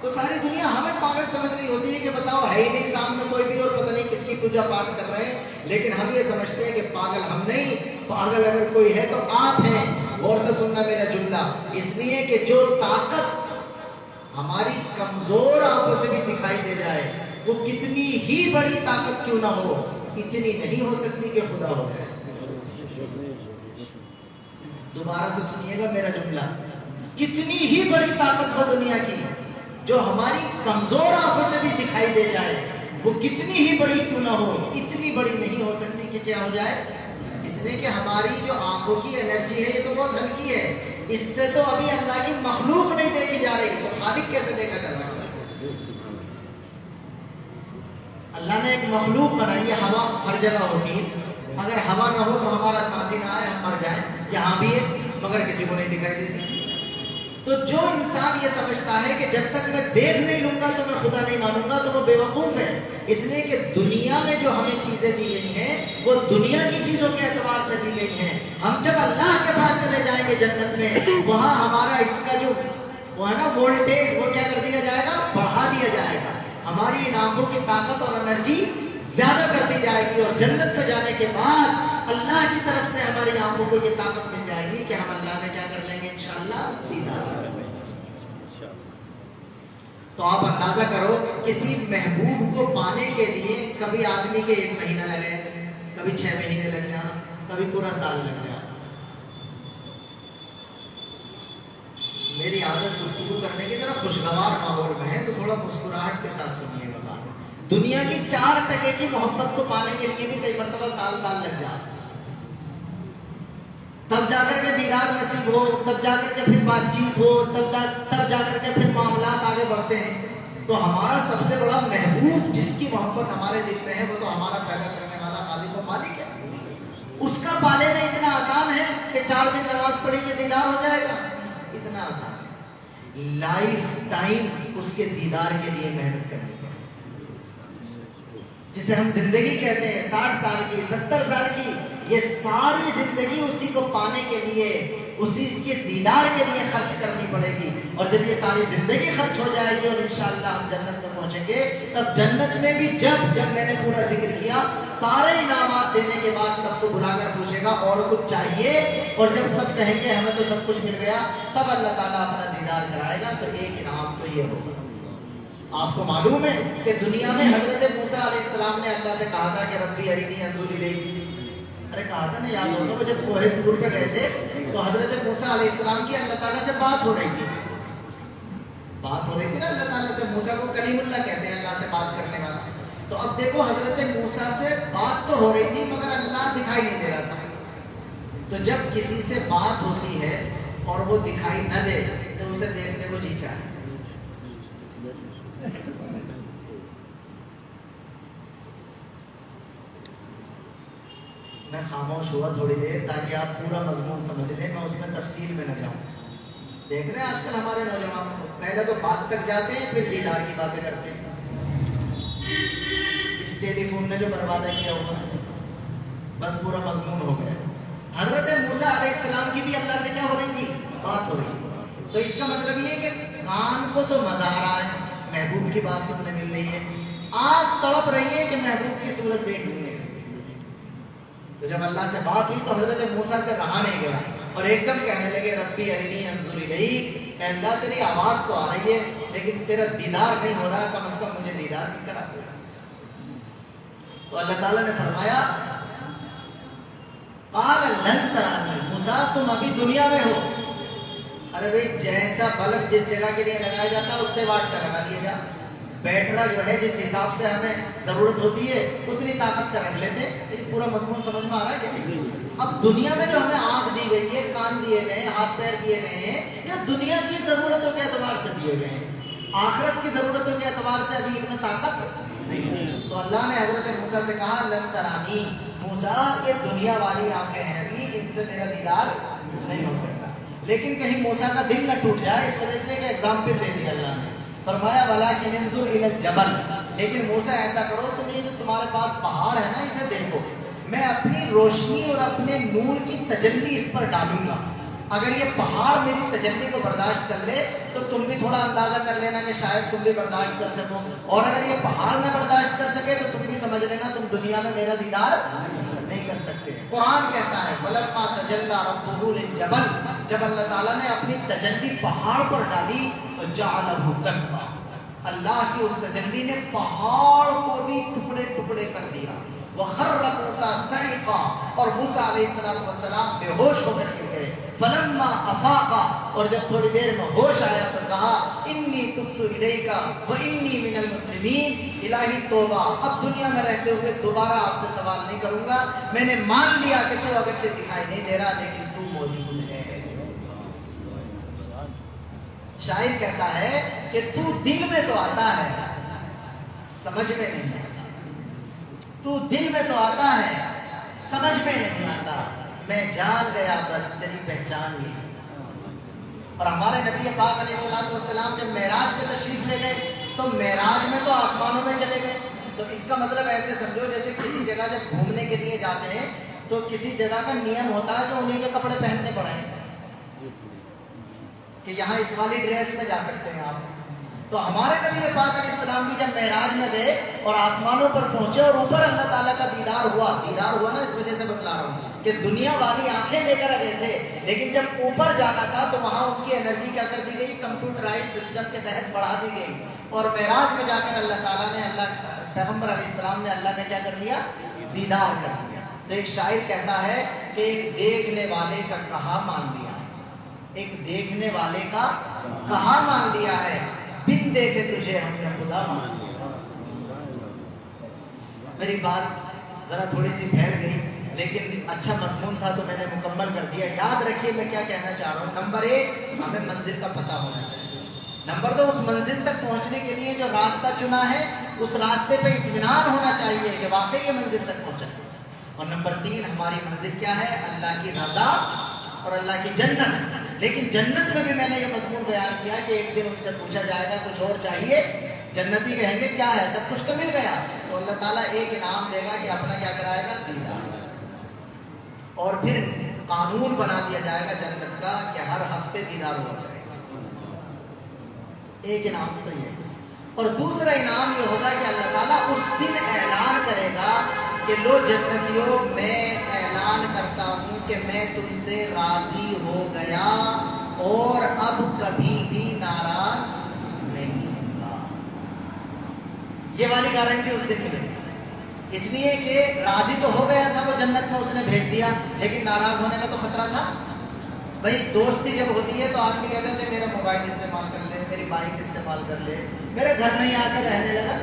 تو ساری دنیا ہمیں پاگل سمجھ رہی ہوتی ہے کہ بتاؤ ہے ہی نہیں سامنے کوئی بھی اور پتہ نہیں کس کی پوجا پاٹ کر رہے ہیں، لیکن ہم یہ سمجھتے ہیں کہ پاگل ہم نہیں، پاگل اگر کوئی ہے تو آپ ہیں۔ غور سے سننا میرا جملہ، اس لیے کہ جو طاقت ہماری کمزور آنکھوں سے بھی دکھائی دے جائے، وہ کتنی ہی بڑی طاقت کیوں نہ ہو، اتنی نہیں ہو سکتی کہ خدا ہو جائے۔ دوبارہ سے سنیے گا میرا جملہ، کتنی ہی بڑی طاقت ہو دنیا کی، جو ہماری کمزور آنکھوں سے بھی دکھائی دے جائے، وہ کتنی ہی بڑی کیوں نہ ہو، اتنی بڑی نہیں ہو سکتی کہ کیا ہو جائے۔ اس لیے کہ ہماری جو آنکھوں کی انرجی ہے یہ تو بہت ہلکی ہے، اس سے تو ابھی اللہ کی مخلوق نہیں دیکھی جا رہی، تو خالق کیسے دیکھا جا سکتا ہے؟ اللہ نے ایک مخلوق بنائی ہے، ہوا ہر جگہ ہوتی ہے، اگر ہوا نہ ہو تو ہمارا سانس ہی نہ آئے، ہم مر جائیں، یہاں بھی ہے مگر کسی کو نہیں دکھائی دیتی۔ تو جو انسان یہ سمجھتا ہے کہ جب تک میں دیکھ نہیں لوں گا تو میں خدا نہیں مانوں گا، تو وہ بے وقوف ہے۔ اس لیے کہ دنیا میں جو ہمیں چیزیں دی گئی ہیں وہ دنیا کی چیزوں کے اعتبار سے دی گئی ہیں۔ ہم جب اللہ کے پاس چلے جائیں گے جنت میں، وہاں ہمارا اس کا جو وہ ہے نا وولٹیج، وہ کیا کر دیا جائے گا، بڑھا دیا جائے گا، ہماری ان آنکھوں کی طاقت اور انرجی زیادہ کر دی جائے گی، اور جنت میں جانے کے بعد اللہ کی طرف سے ہماری آنکھوں کو یہ طاقت مل جائے گی کہ ہم اللہ میں کیا کر لیں گے انشاءاللہ، دیدار۔ تو آپ اندازہ کرو کسی محبوب کو پانے کے لیے کبھی آدمی کے 1 مہینہ لگے، کبھی 6 مہینے لگ جائیں، کبھی پورا سال لگ جائے۔ میری عادت گفتگو کرنے کی ذرا خوشگوار ماحول میں ہے تو تھوڑا مسکراہٹ کے ساتھ سنیے گا بات۔ دنیا کی 4% کی محبت کو پانے کے لیے بھی کئی مرتبہ سال لگ جاتا، تب جا کر کے دیدار نصیب ہو، تب جا کر کے پھر بات چیت ہو، تب جا کر کے پھر معاملات آگے بڑھتے ہیں۔ تو ہمارا سب سے بڑا محبوب جس کی محبت ہمارے دل میں ہے وہ تو ہمارا پیدا کرنے والا خالق و مالک ہے۔ اس کا پا لینا اتنا آسان ہے کہ 4 دن نماز پڑھی کہ دیدار ہو جائے گا، اتنا آسان ہے۔ لائف ٹائم اس کے دیدار کے لیے محنت کرنی ہے، جسے ہم زندگی کہتے ہیں، 60 سال کی، 70 سال کی، یہ ساری زندگی اسی کو پانے کے لیے، اسی کے دیدار کے لیے خرچ کرنی پڑے گی۔ اور جب یہ ساری زندگی خرچ ہو جائے گی اور انشاءاللہ ہم جنت میں پہنچیں گے، تب جنت میں بھی جب میں نے پورا ذکر کیا، سارے انعامات دینے کے بعد سب کو بلا کر پوچھے گا اور کچھ چاہیے، اور جب سب کہیں گے ہمیں تو سب کچھ مل گیا، تب اللہ تعالیٰ اپنا دیدار کرائے گا۔ تو ایک انعام تو یہ ہوگا۔ آپ کو معلوم ہے کہ دنیا میں حضرت موسیٰ علیہ السلام نے اللہ سے کہا تھا کہ ربی ارینی انظر الیک، ارے کہا تھا نا، یاد ہوگا وہ جب کوہ طور پہ گئے تھے تو حضرت موسیٰ علیہ السلام کی اللہ تعالیٰ سے بات ہو رہی تھی نا، اللہ تعالیٰ سے۔ موسیٰ کو کلیم اللہ کہتے ہیں، اللہ سے بات کرنے والا۔ تو اب دیکھو حضرت موسیٰ سے بات تو ہو رہی تھی مگر اللہ دکھائی نہیں دے رہا تھا۔ تو جب کسی سے بات ہوتی ہے اور وہ دکھائی نہ دے تو اسے دیکھنے کو جی چاہے۔ میں خاموش ہوا تھوڑی دیر تاکہ آپ پورا مضمون سمجھ لیں، میں اس میں تفصیل میں نہ جاؤں۔ دیکھ رہے ہیں آج کل ہمارے نوجوان کو، پہلے تو بات تک جاتے ہیں پھر دیدار کی باتیں کرتے ہیں۔ اس ٹیلی فون نے جو برباد کیا ہوا ہے، بس پورا مضمون ہو گیا۔ حضرت موسیٰ علیہ السلام کی بھی اللہ سے کیا ہو رہی تھی، بات ہو رہی تھی۔ تو اس کا مطلب یہ ہے کہ کان کو تو مزہ آ رہا ہے، محبوب کی بات سننے مل رہی ہے، آنکھ تڑپ رہی ہے کہ محبوب کی صورت دیکھنی ہے۔ تو جب اللہ سے بات ہوئی تو حضرت موسیٰ سے رہا نہیں گیا اور ایک دم کہنے لگے ربی ارینی انظر الیک، اے اللہ تیری آواز تو آ رہی ہے لیکن تیرا دیدار نہیں ہو رہا، کم از کم مجھے دیدار بھی کرا دے۔ تو اللہ تعالیٰ نے فرمایا قال لن ترانی، موسیٰ تم ابھی دنیا میں ہو۔ ارے بھائی جیسا بلب جس جگہ کے لیے لگایا جاتا ہے اتنے واٹ کا لگا لیا جا، بیٹرا جو ہے جس حساب سے ہمیں ضرورت ہوتی ہے اتنی طاقت کا رکھ لیتے۔ لیکن پورا مضمون سمجھ میں آ رہا ہے کیسے؟ اب دنیا میں جو ہمیں آنکھ دی گئی ہے، کان دیے گئے ہیں، ہاتھ پیر دیے گئے ہیں، یہ دنیا کی ضرورتوں کے اعتبار سے دیے گئے ہیں، آخرت کی ضرورتوں کے اعتبار سے ابھی ان میں طاقت نہیں ہے۔ تو اللہ نے حضرت موسیٰ سے کہا لن ترانی، موسیٰ یہ دنیا والی آنکھیں ہیں، ابھی ان سے میرا دیدار نہیں ہو سکتا۔ لیکن کہیں موسیٰ کا دل نہ ٹوٹ جائے، اس وجہ سے کہ ایگزامپل دے دیا اللہ نے، فرمایا وَلَٰكِنِ انظُرْ إِلَى الْجَبَلِ، لیکن موسیٰ ایسا کرو تم یہ جو تمہارے پاس پہاڑ ہے نا اسے دیکھو، میں اپنی روشنی اور اپنے نور کی تجلی اس پر ڈالوں گا، اگر یہ پہاڑ میری تجلی کو برداشت کر لے تو تم بھی تھوڑا اندازہ کر لینا کہ شاید تم بھی برداشت کر سکو، اور اگر یہ پہاڑ نہ برداشت کر سکے تو تم بھی سمجھ لینا تم دنیا میں میرا دیدار نہیں کر سکتے۔ قرآن کہتا ہے فَلَمَّا تَجَلَّى رَبُّهُ لِلْجَبَلِ، جب اللہ تعالیٰ نے اپنی تجلی پہاڑ پر ڈالی تو جَعَلَهُ دَكًّا، اللہ کی اس تجلی نے پہاڑ کو بھی ٹکڑے ٹکڑے کر دیا۔ وَخَرَّ مُوسَىٰ صَعِقًا، اور موسیٰ علیہ السلام بے ہوش ہو کر گر گئے۔ فَلَمَّا أَفَاقَ، اور جب تھوڑی دیر میں ہوش آیا تو کہا اِنِّي تُبْتُ إِلَيْكَ وَإِنِّي مِنَ الْمُسْلِمِينَ، الہی توبہ، اب دنیا میں رہتے ہوئے دوبارہ آپ سے سوال نہیں کروں گا، میں نے مان لیا کہ تو اگرچہ دکھائی نہیں دے رہا لیکن تو موجود ہے۔ شاعر کہتا ہے کہ تو دل میں تو آتا ہے سمجھ میں نہیں آتا، تو دل میں تو آتا ہے سمجھ میں نہیں آتا، میں جان گیا بس تیری پہچان ہی۔ اور ہمارے نبی پاک علیہ السلام جب معراج پہ تشریف لے گئے تو معراج میں تو آسمانوں میں چلے گئے، تو اس کا مطلب ایسے سمجھو جیسے کسی جگہ جب گھومنے کے لیے جاتے ہیں تو کسی جگہ کا نیم ہوتا ہے کہ انہیں کے کپڑے پہننے پڑیں کہ یہاں اس والی ڈریس میں جا سکتے ہیں آپ۔ تو ہمارے نبی پاک علیہ السلام بھی جب معراج میں گئے اور آسمانوں پر پہنچے اور اوپر اللہ تعالیٰ کا دیدار ہوا نا، اس وجہ سے بتلا رہا ہوں کہ دنیا والی آنکھیں لے کر گئے تھے، لیکن جب اوپر جانا تھا تو وہاں ان کی انرجی کیا کر دی گئی، کمپیوٹرائز سسٹم کے تحت بڑھا دی گئی، اور معراج میں جا کر اللہ تعالیٰ نے پیغمبر علیہ السلام نے اللہ کا کیا کر لیا، دیدار کر دیا۔ تو ایک شاعر کہتا ہے کہ ایک دیکھنے والے کا کہا مان لیا، ایک دیکھنے والے کا کہا مان لیا ہے، بن دیکھے تجھے ہم نے خدا مان لیا۔ میری بات ذرا تھوڑی سی پھیل گئی لیکن اچھا مضمون تھا تو میں نے مکمل کر دیا۔ یاد رکھیے میں کیا کہنا چاہ رہا ہوں۔ نمبر 1 ہمیں منزل کا پتہ ہونا چاہیے۔ نمبر 2 اس منزل تک پہنچنے کے لیے جو راستہ چنا ہے اس راستے پہ اطمینان ہونا چاہیے کہ واقعی یہ منزل تک پہنچا۔ اور نمبر 3 ہماری منزل کیا ہے، اللہ کی رضا اور اللہ کی جنت۔ لیکن جنت میں بھی میں نے یہ مضمون بیان کیا کہ ایک دن ان سے پوچھا جائے گا کچھ اور چاہیے، جنتی کہیں گے کیا ہے، سب کچھ تو مل گیا، تو اللہ تعالیٰ ایک انعام دے گا کہ اپنا کیا کرائے گا، دیدار۔ اور پھر قانون بنا دیا جائے گا جنت کا کہ ہر ہفتے دیدار ہوا کرے گا۔ ایک انعام تو یہ، اور دوسرا انعام یہ ہوگا کہ اللہ تعالیٰ اس دن اعلان کرے گا کہ لو جنتیوں میں اعلان کرتا ہوں کہ میں تم سے راضی ہو گیا اور اب کبھی بھی ناراض نہیں ہوں گا۔ یہ والی گارنٹی اس دن ملے گی، اس لیے کہ راضی تو ہو گیا تھا وہ جنت میں اس نے بھیج دیا، لیکن ناراض ہونے کا تو خطرہ تھا۔ بھائی دوستی جب ہوتی ہے تو آدمی کہتے ہیں میرا موبائل استعمال کر لے، میری بائک استعمال کر لے، میرے گھر میں ہی آ کے رہنے لگا۔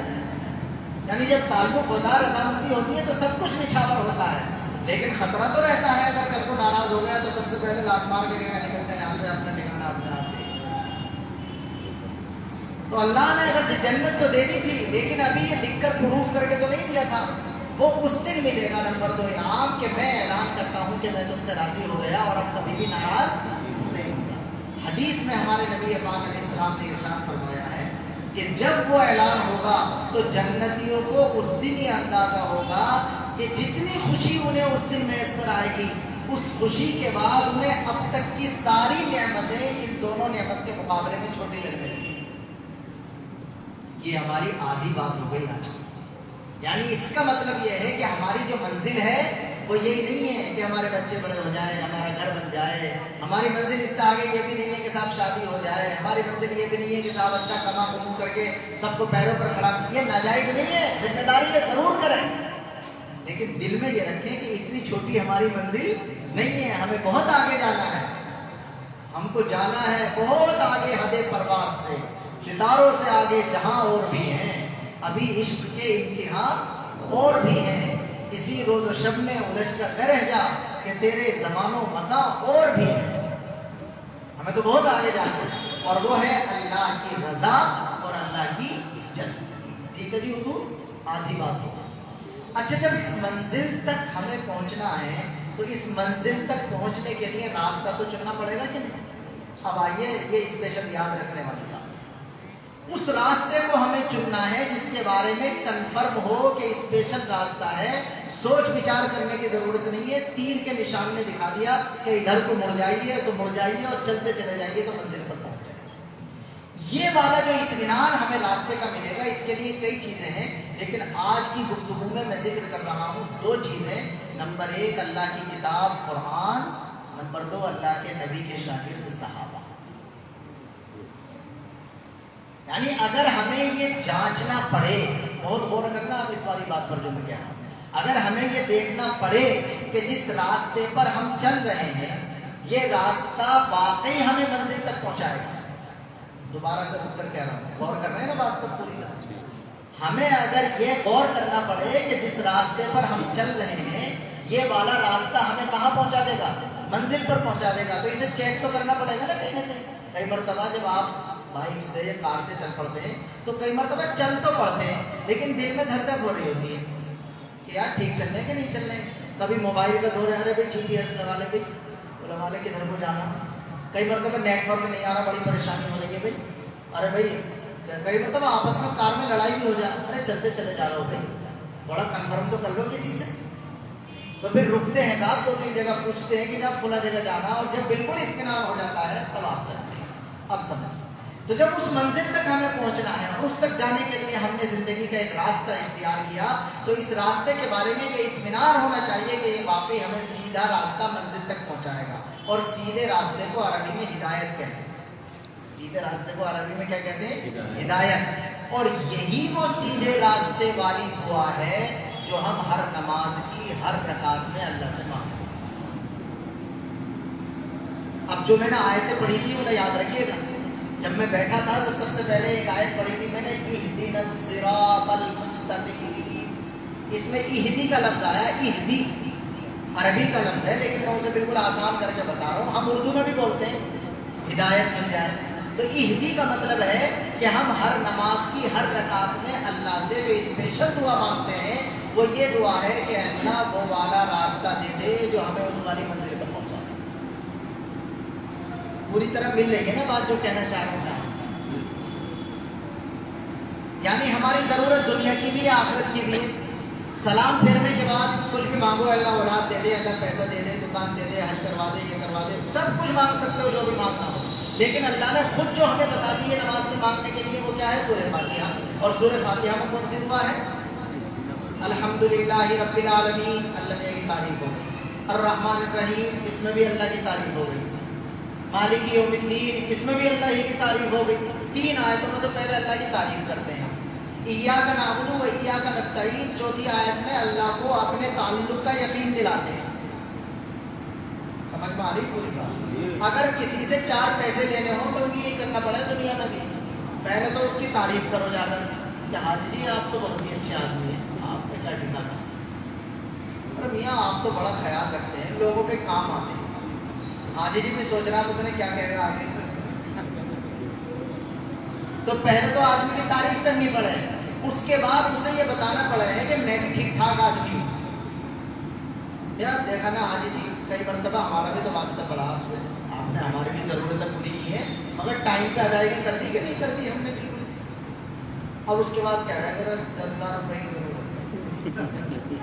یعنی جب تعلق ہوتا ہے، رضامندی ہوتی ہے تو سب کچھ نچھاور ہوتا ہے، لیکن خطرہ تو رہتا ہے اگر کل کو ناراض ہو گیا تو سب سے پہلے لات مار کے نکلتے ہیں یہاں سے، اپنا ٹھکانا اپنے آپ۔ تو اللہ نے اگر سے جنت تو دے دی تھی لیکن ابھی یہ لکھ کر پروف کر کے تو نہیں دیا تھا، وہ اس دن ملے گا۔ نمبر 2 انعام کہ میں اعلان کرتا ہوں کہ میں تم سے راضی ہو گیا اور اب کبھی بھی ناراض نہیں ہوں گا۔ حدیث میں ہمارے نبی پاک علیہ السلام نے ارشاد فرمایا ہے کہ جب وہ اعلان ہوگا تو جنتیوں کو اس دن یہ اندازہ ہوگا کہ جتنی خوشی انہیں اس دن میسر آئے گی، اس خوشی کے بعد انہیں اب تک کی ساری نعمتیں ان دونوں نعمت کے مقابلے میں چھوٹی لگنے لگیں۔ یہ ہماری آدھی بات ہو گئی آج کی۔ یعنی اس کا مطلب یہ ہے کہ ہماری جو منزل ہے وہ یہی نہیں ہے کہ ہمارے بچے بڑے ہو جائیں، ہمارا گھر بن جائے۔ ہماری منزل اس سے آگے یہ بھی نہیں ہے کہ صاحب شادی ہو جائے۔ ہماری منزل یہ بھی نہیں ہے کہ صاحب اچھا کما کر کے سب کو پیروں پر کھڑا، یہ ناجائز نہیں ہے، ذمہ داری ہے ضرور کریں، لیکن دل میں یہ رکھیں کہ اتنی چھوٹی ہماری منزل نہیں ہے، ہمیں بہت آگے جانا ہے، ہم کو جانا ہے بہت آگے، حد پرواز سے، ستاروں سے آگے جہاں اور بھی ہیں، ابھی عشق کے امتحان اور بھی ہیں، اسی روز و شب میں الجھ کر نہ رہ جا کہ تیرے زمان و مکان اور بھی ہیں۔ ہمیں تو بہت آگے جانا ہے اور وہ ہے اللہ کی رضا اور اللہ کی جنت۔ ٹھیک ہے جی، حضور آدھی بات ہو۔ اچھا جب اس منزل تک ہمیں پہنچنا ہے تو اس منزل تک پہنچنے کے لیے راستہ تو چننا پڑے گا کہ نہیں؟ اب آئیے یہ اسپیشل یاد رکھنے والی بات، اس راستے کو ہمیں چننا ہے جس کے بارے میں کنفرم ہو کہ اسپیشل راستہ ہے، سوچ وچار کرنے کی ضرورت نہیں ہے، تیر کے نشان نے دکھا دیا کہ ادھر کو مڑ جائیے تو مڑ جائیے اور چلتے چلے جائیے تو منزل پر پہنچ جائیے۔ یہ والا جو اطمینان ہمیں راستے کا ملے گا، اس کے لیے کئی چیزیں ہیں، لیکن آج کی گفتگو میں ذکر کر رہا ہوں دو چیزیں۔ نمبر ایک اللہ کی کتاب قرآن، نمبر دو اللہ کے نبی کے شاگرد صحابہ۔ یعنی اگر ہمیں یہ جانچنا پڑے، بہت غور کرنا آپ اس والی بات پر جو میں کہہ رہا ہوں، اگر ہمیں یہ دیکھنا پڑے کہ جس راستے پر ہم چل رہے ہیں یہ راستہ واقعی ہمیں منزل تک پہنچائے گا، دوبارہ سے رک کر کہہ رہا ہوں، غور کر رہے ہیں نا بات کو پوری طرح۔ ہمیں اگر یہ غور کرنا پڑے کہ جس راستے پر ہم چل رہے ہیں یہ والا راستہ ہمیں کہاں پہنچا دے گا، منزل پر پہنچا دے گا، تو اسے چیک تو کرنا پڑے گا نا کہیں نہ کہیں۔ کئی مرتبہ جب آپ بائک سے یا کار سے چل پڑتے ہیں تو کئی مرتبہ چل تو پڑتے ہیں لیکن دل میں دھڑک ہو رہی ہوتی ہے کہ یار ٹھیک چل رہے کہ نہیں چل رہے۔ کبھی موبائل کا دور ہے، بھائی GPS لگا لے، بھائی لگا لے کدھر کو جانا۔ کئی مرتبہ نیٹ ورک نہیں آ رہا، بڑی پریشانی ہو رہی ہے بھائی، ارے بھائی کئی مرتبہ آپس میں کار میں لڑائی بھی ہو جائے، ارے چلتے چلے جا رہا ہو بھائی، بڑا کنفرم تو کر لو کسی سے۔ تو پھر رکتے ہیں صاحب، دو تین جگہ پوچھتے ہیں کہ جب فلاں جگہ جانا، اور جب بالکل اطمینان ہو جاتا ہے تب آپ چلتے ہیں۔ اب سمجھ، تو جب اس منزل تک ہمیں پہنچنا ہے، اس تک جانے کے لیے ہم نے زندگی کا ایک راستہ اختیار کیا، تو اس راستے کے بارے میں یہ اطمینان ہونا چاہیے کہ یہ واقعی ہمیں سیدھا راستہ منزل تک پہنچائے گا۔ اور سیدھے راستے کو عربی میں ہدایت کہتے ہیں۔ سیدھے راستے کو عربی میں کیا کہتے ہیں؟ ہدایت۔ اور یہی وہ سیدھے راستے والی دعا ہے جو ہم ہر نماز کی ہر رکعت میں اللہ سے مانگتے ہیں۔ اب جو میں نے آیتیں پڑھی تھی انہیں یاد رکھیے گا، جب میں بیٹھا تھا تو سب سے پہلے ایک آیت پڑھی تھی میں نے، اہدنا الصراط المستقیم۔ اس میں اہدی کا لفظ آیا، اہدی عربی کا لفظ ہے لیکن میں اسے بالکل آسان کر کے بتا رہا ہوں، ہم اردو میں بھی بولتے ہیں ہدایت مل جائے۔ تو اہدی کا مطلب ہے کہ ہم ہر نماز کی ہر رکعت میں اللہ سے جو اسپیشل دعا مانگتے ہیں وہ یہ دعا ہے کہ اللہ وہ والا راستہ دے دے جو ہمیں اس والی منزل پر پہنچا۔ پوری طرح مل رہی ہے نا بات جو کہنا چاہ رہا ہوں میں آپ سے؟ یعنی ہماری ضرورت دنیا کی بھی ہے، آخرت کی بھی ہے۔ سلام پھیرنے کے بعد کچھ بھی مانگو، اللہ اولاد دے دے، اللہ پیسہ دے دے، دکان دے دے، حج کروا دے، یہ کروا دے، سب کچھ مانگ سکتے ہو جو بھی مانگنا ہو، لیکن اللہ نے خود جو ہمیں بتا دی ہے نماز میں مانگنے کے لیے وہ کیا ہے؟ سورہ فاتحہ۔ اور سورہ فاتحہ میں کون سی دعا ہے؟ الحمدللہ رب العالمین، اللہ کی تعریف ہو گئی۔ الرحمن الرحیم، اس میں بھی اللہ کی تعریف ہو گئی۔ مالک یوم الدین، اس میں بھی اللہ ہی کی تعریف ہو گئی۔ تین آیتوں میں تو پہلے اللہ کی تعریف کرتے ہیں۔ ایاک نعبد و ایاک نستعین، چوتھی آیت میں اللہ کو اپنے تعلق کا یقین دلاتے ہیں۔ سمجھ میں آ رہی پوری بات؟ اگر کسی سے 4 پیسے لینے ہوں تو یہ کرنا پڑے دنیا میں بھی، پہلے تو اس کی تعریف کرو جا کر کہ حاجی جی آپ تو بہت ہی اچھے آدمی ہیں، آپ نے کیا ٹھکانا، اور میاں آپ تو بڑا خیال رکھتے ہیں، لوگوں کے کام آتے ہیں۔ حاجی جی بھی سوچ رہا پتہ نہیں کیا کہہ رہے آگے۔ تو پہلے تو آدمی کی تعریف کرنی پڑے، اس کے بعد اسے یہ بتانا پڑے ہے کہ میں بھی ٹھیک ٹھاک آدمی ہوں۔ یار دیکھا نا حاجی جی، کئی مرتبہ ہمارا بھی تو واسطہ پڑا آپ سے، آپ نے ہماری بھی ضرورتیں پوری کی ہیں، مگر ٹائم پہ ادائیگی کر دی کہ نہیں کر دی ہم نے بالکل۔ اب اس کے بعد کیا ہے، اگر 10,000 روپئے کی ضرورت ہے،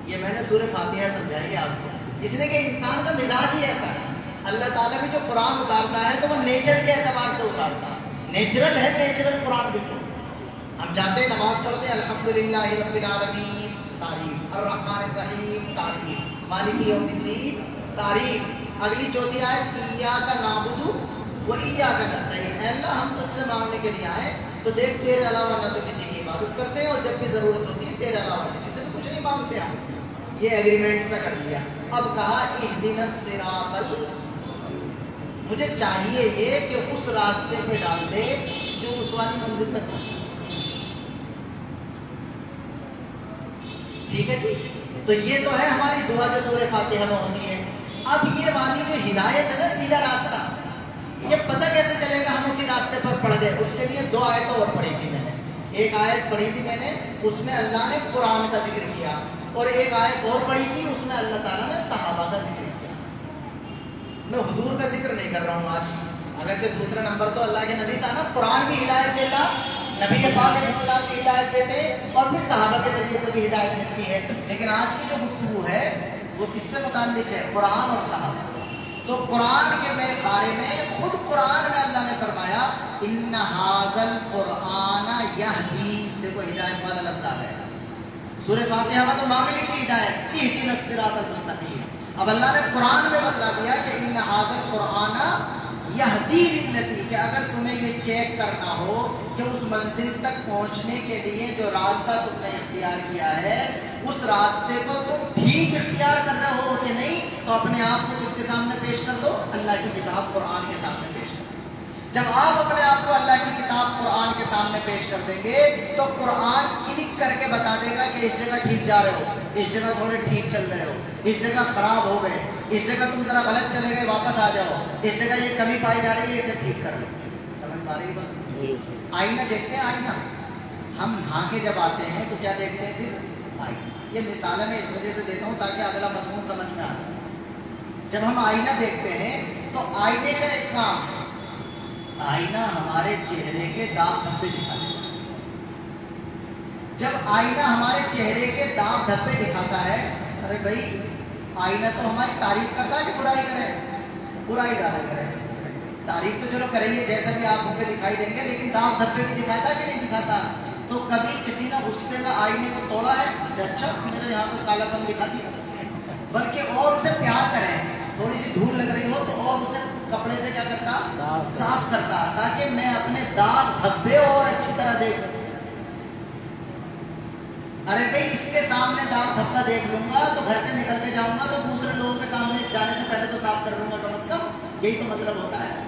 یہ میں نے سورہ فاتحہ سمجھائی آپ کو، اس لیے کہ انسان کا مزاج ہی ایسا ہے۔ اللہ تعالیٰ بھی جو قرآن اتارتا ہے تو وہ نیچر کے اعتبار سے اتارتا ہے، نیچرل ہے، نیچرل قرآن بالکل۔ ہم جاتے ہیں نماز پڑھتے ہیں، الحمدللہ رب العالمین تعریف، الرحمن الرحیم تعریف، مالک یوم الدین تعریف۔ اگلی چوتھی آیت، ایاک نعبد و ایاک نستعین، اے اللہ ہم تجھ سے مانگنے کے لیے آئے تو دیکھ تیرے علاوہ نہ تو کسی کی عبادت کرتے ہیں، اور جب بھی ضرورت ہوتی ہے تیرے علاوہ کسی سے کچھ نہیں مانگتے ہم۔ یہ ایگریمنٹ سے کر لیا۔ اب کہا اہدنا الصراط، مجھے چاہیے یہ کہ اس راستے پہ ڈال دے جو اس والی منزل تک پہنچا۔ ٹھیک ہے جی، تو یہ تو ہے ہماری دعا جو سورہ فاتحہ میں ہوتی ہے۔ اب یہ والی جو ہدایت ہے نا، سیدھا راستہ، یہ پتہ کیسے چلے گا ہم اسی راستے پر پڑ گئے؟ اس کے لیے 2 آیتیں اور پڑھی تھی میں نے۔ ایک آیت پڑھی تھی میں نے، اس میں اللہ نے قرآن کا ذکر کیا، اور ایک آیت اور پڑھی تھی اس میں اللہ تعالیٰ نے صحابہ کا ذکر کیا۔ میں حضور کا ذکر نہیں کر رہا ہوں آج، اگرچہ دوسرا نمبر تو اللہ کے نبی تھا نا، قرآن بھی ہدایت دیتا نبی پاک علیہ السلام کی ہدایت دیتے اور پھر صحابہ کے ذریعے سے بھی ہدایت ملتی ہے. لیکن آج کی جو گفتگو ہے وہ کس سے متعلق ہے؟ قرآن اور صحابہ سے. تو قرآن کے بارے میں خود قرآن میں اللہ نے فرمایا ان ھذا القرآن یہدی. دیکھو ہدایت والا لفظ آ گیا. سورہ فاتحہ میں تو مانگ لی تھی ہدایت اہدنا الصراط المستقیم. اب اللہ نے قرآن میں بتلا دیا کہ ان ھذا القرآن یہدی للتی، کہ اگر تمہیں یہ چیک کرنا ہو کہ اس منزل تک پہنچنے کے لیے جو راستہ تم نے اختیار کیا ہے اس راستے کو تم ٹھیک اختیار کر رہے ہو کہ نہیں، تو اپنے آپ کو کس کے سامنے پیش کر دو؟ اللہ کی کتاب قرآن کے سامنے پیش کر دو. جب آپ اپنے آپ کو اللہ کی کتاب قرآن کے سامنے پیش کر دیں گے تو قرآن کلک کر کے بتا دے گا کہ اس جگہ ٹھیک جا رہے ہو، اس جگہ تھوڑے ٹھیک چل رہے ہو، اس جگہ خراب ہو گئے، اس جگہ تم ذرا غلط چلے گئے واپس آ جاؤ، اس جگہ یہ کمی پائی جا رہی ہے اسے ٹھیک کر لو. سمجھ پا رہی بات؟ آئینہ دیکھتے ہیں. آئینہ ہم نہا کے جب آتے ہیں تو کیا دیکھتے ہیں؟ پھر آئینہ. یہ مثالیں میں اس وجہ سے دیتا ہوں تاکہ اگلا مضمون سمجھ میں آئے. جب ہم آئینہ دیکھتے ہیں تو آئینے کا ایک کام ہے، آئینہ ہمارے چہرے کے داغ دھبے دکھاتا ہے. جب آئینہ ہمارے چہرے کے داغ دھبے دکھاتا ہے، ارے بھائی آئینہ تو ہماری تعریف کرتا ہے کہ برائی کرے؟ برائی زیادہ کرے. تعریف تو چلو کریں گے جیسا بھی آپ کے دکھائی دیں گے، لیکن داغ دھبے بھی دکھاتا کہ نہیں دکھاتا؟ تو کبھی کسی نے غصے میں آئینے کو توڑا ہے کہ اچھا میرے یہاں پہ کالا پن دکھا دیا؟ بلکہ اور اسے پیار کریں، تھوڑی سی دھول لگ رہی ہو تو اور اسے کپڑے سے کیا کرتا؟ صاف کرتا، تاکہ میں اپنے داغ دھبے اور اچھی طرح دیکھ لوں. ارے بھائی اس کے سامنے داغ دھبا دیکھ لوں گا تو گھر سے نکل کے جاؤں گا تو دوسرے لوگوں کے سامنے جانے سے پہلے تو صاف کر لوں گا کم از کم. یہی تو مطلب ہوتا ہے.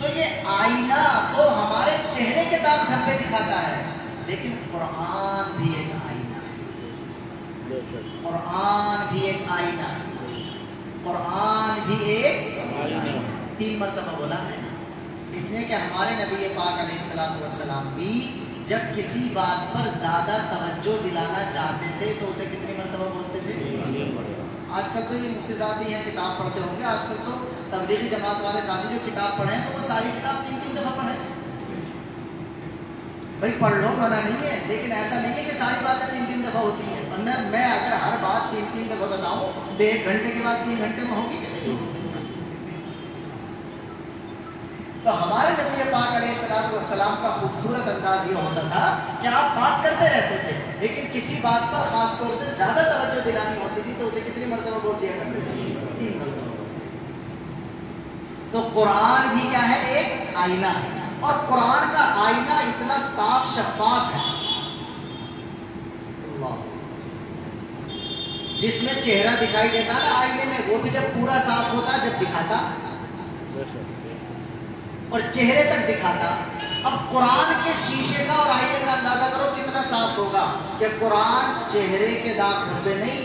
تو یہ آئینہ تو ہمارے چہرے کے داغ دھبے دکھاتا ہے، لیکن قرآن بھی ایک آئینہ ہے. قرآن بھی ایک آئینہ ہے. قرآن بھی ایک آئینہ. 3 مرتبہ بولا ہے اس نے کہ ہمارے نبی پاک علیہ السلام بھی جب کسی بات پر زیادہ توجہ دلانا چاہتے تھے تو اسے کتنی مرتبہ بولتے تھے؟ آج کل تو یہ مفتی صاحب بھی ہیں کتاب پڑھتے ہوں گے، آج کل تو تبلیغی جماعت والے ساتھی جو کتاب پڑھیں تو وہ ساری کتاب 3 دفعہ پڑھیں. بھائی پڑھ لو، منع نہیں ہے، لیکن ایسا نہیں ہے کہ ساری باتیں 3 دفعہ ہوتی ہیں. ورنہ میں اگر ہر بات 3 دفعہ بتاؤں تو 1 گھنٹے کے بعد 3 گھنٹے میں ہوگی کہ نہیں؟ تو ہمارے نبی پاک علیہ السلام کا خوبصورت انداز یہ ہوتا تھا کہ آپ بات کرتے رہتے تھے لیکن کسی بات پر خاص طور سے زیادہ توجہ دلانی ہوتی تھی تو اسے کتنی مرتبہ بول دیا کرتے تھے؟ 3 مرتبہ. تو قرآن بھی کیا ہے؟ ایک آئینہ ہے. اور قرآن کا آئینہ اتنا صاف شفاف ہے، جس میں چہرہ دکھائی دیتا نا آئینے میں، وہ بھی جب پورا صاف ہوتا جب دکھاتا اور چہرے تک دکھاتا. اب قرآن کے شیشے کا اور آئینے کا اندازہ کرو کتنا صاف ہوگا کہ قرآن چہرے کے داغ دھبے نہیں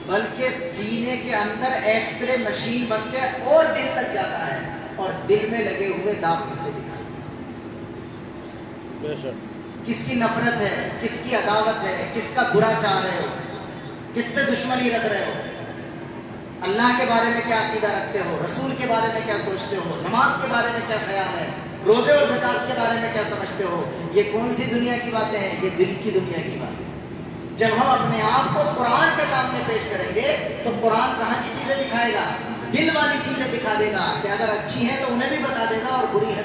بلکہ سینے کے اندر ایکس رے مشین بن کے اور دل تک جاتا ہے اور دل میں لگے ہوئے داغ دھبے دکھاتا. کس کی نفرت ہے، کس کی عداوت ہے، کس کا برا چاہ رہے ہو، کس سے دشمنی رکھ رہے ہو، اللہ کے بارے میں کیا عقیدہ رکھتے ہو، رسول کے بارے میں کیا سوچتے ہو، نماز کے بارے میں کیا خیال ہے، روزے اور زکات کے بارے میں کیا سمجھتے ہو. یہ کون سی دنیا کی باتیں ہیں؟ یہ دل کی دنیا کی باتیں. جب ہم اپنے آپ کو قرآن کے سامنے پیش کریں گے تو قرآن کہاں کی چیزیں دکھائے گا؟ دل والی چیزیں دکھا دے گا کہ اگر اچھی ہیں تو انہیں بھی بتا دے گا اور بری ہے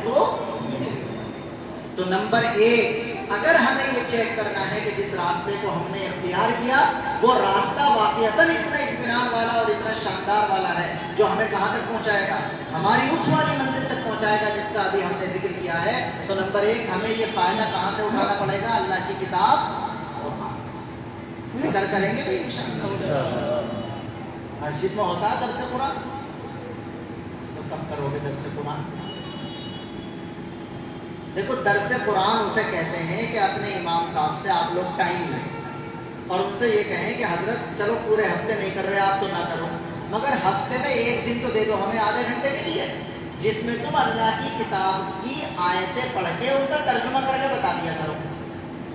تو نمبر 1 اگر ہمیں یہ چیک کرنا ہے کہ جس راستے کو ہم نے اختیار کیا وہ راستہ واقعتاً اتنا اطمینان والا اور اتنا شاندار والا ہے جو ہمیں کہاں تک پہنچائے گا؟ ہماری اس والی منزل تک پہنچائے گا جس کا ابھی ہم نے ذکر کیا ہے. تو نمبر 1 ہمیں یہ فائدہ کہاں سے اٹھانا پڑے گا؟ اللہ کی کتاب اور فکر کریں گے بھی انشاءاللہ. مسجد میں ہوتا ہے درس قرآن تو کب کرو گے درس قرآن؟ دیکھو درس قرآن اسے کہتے ہیں کہ اپنے امام صاحب سے آپ لوگ ٹائم لیں اور ان سے یہ کہیں کہ حضرت چلو پورے ہفتے نہیں کر رہے آپ تو نہ کرو مگر ہفتے میں 1 دن تو دے دو ہمیں آدھے گھنٹے کے لیے جس میں تم اللہ کی کتاب کی آیتیں پڑھ کے ان کا ترجمہ کر کے بتا دیا کرو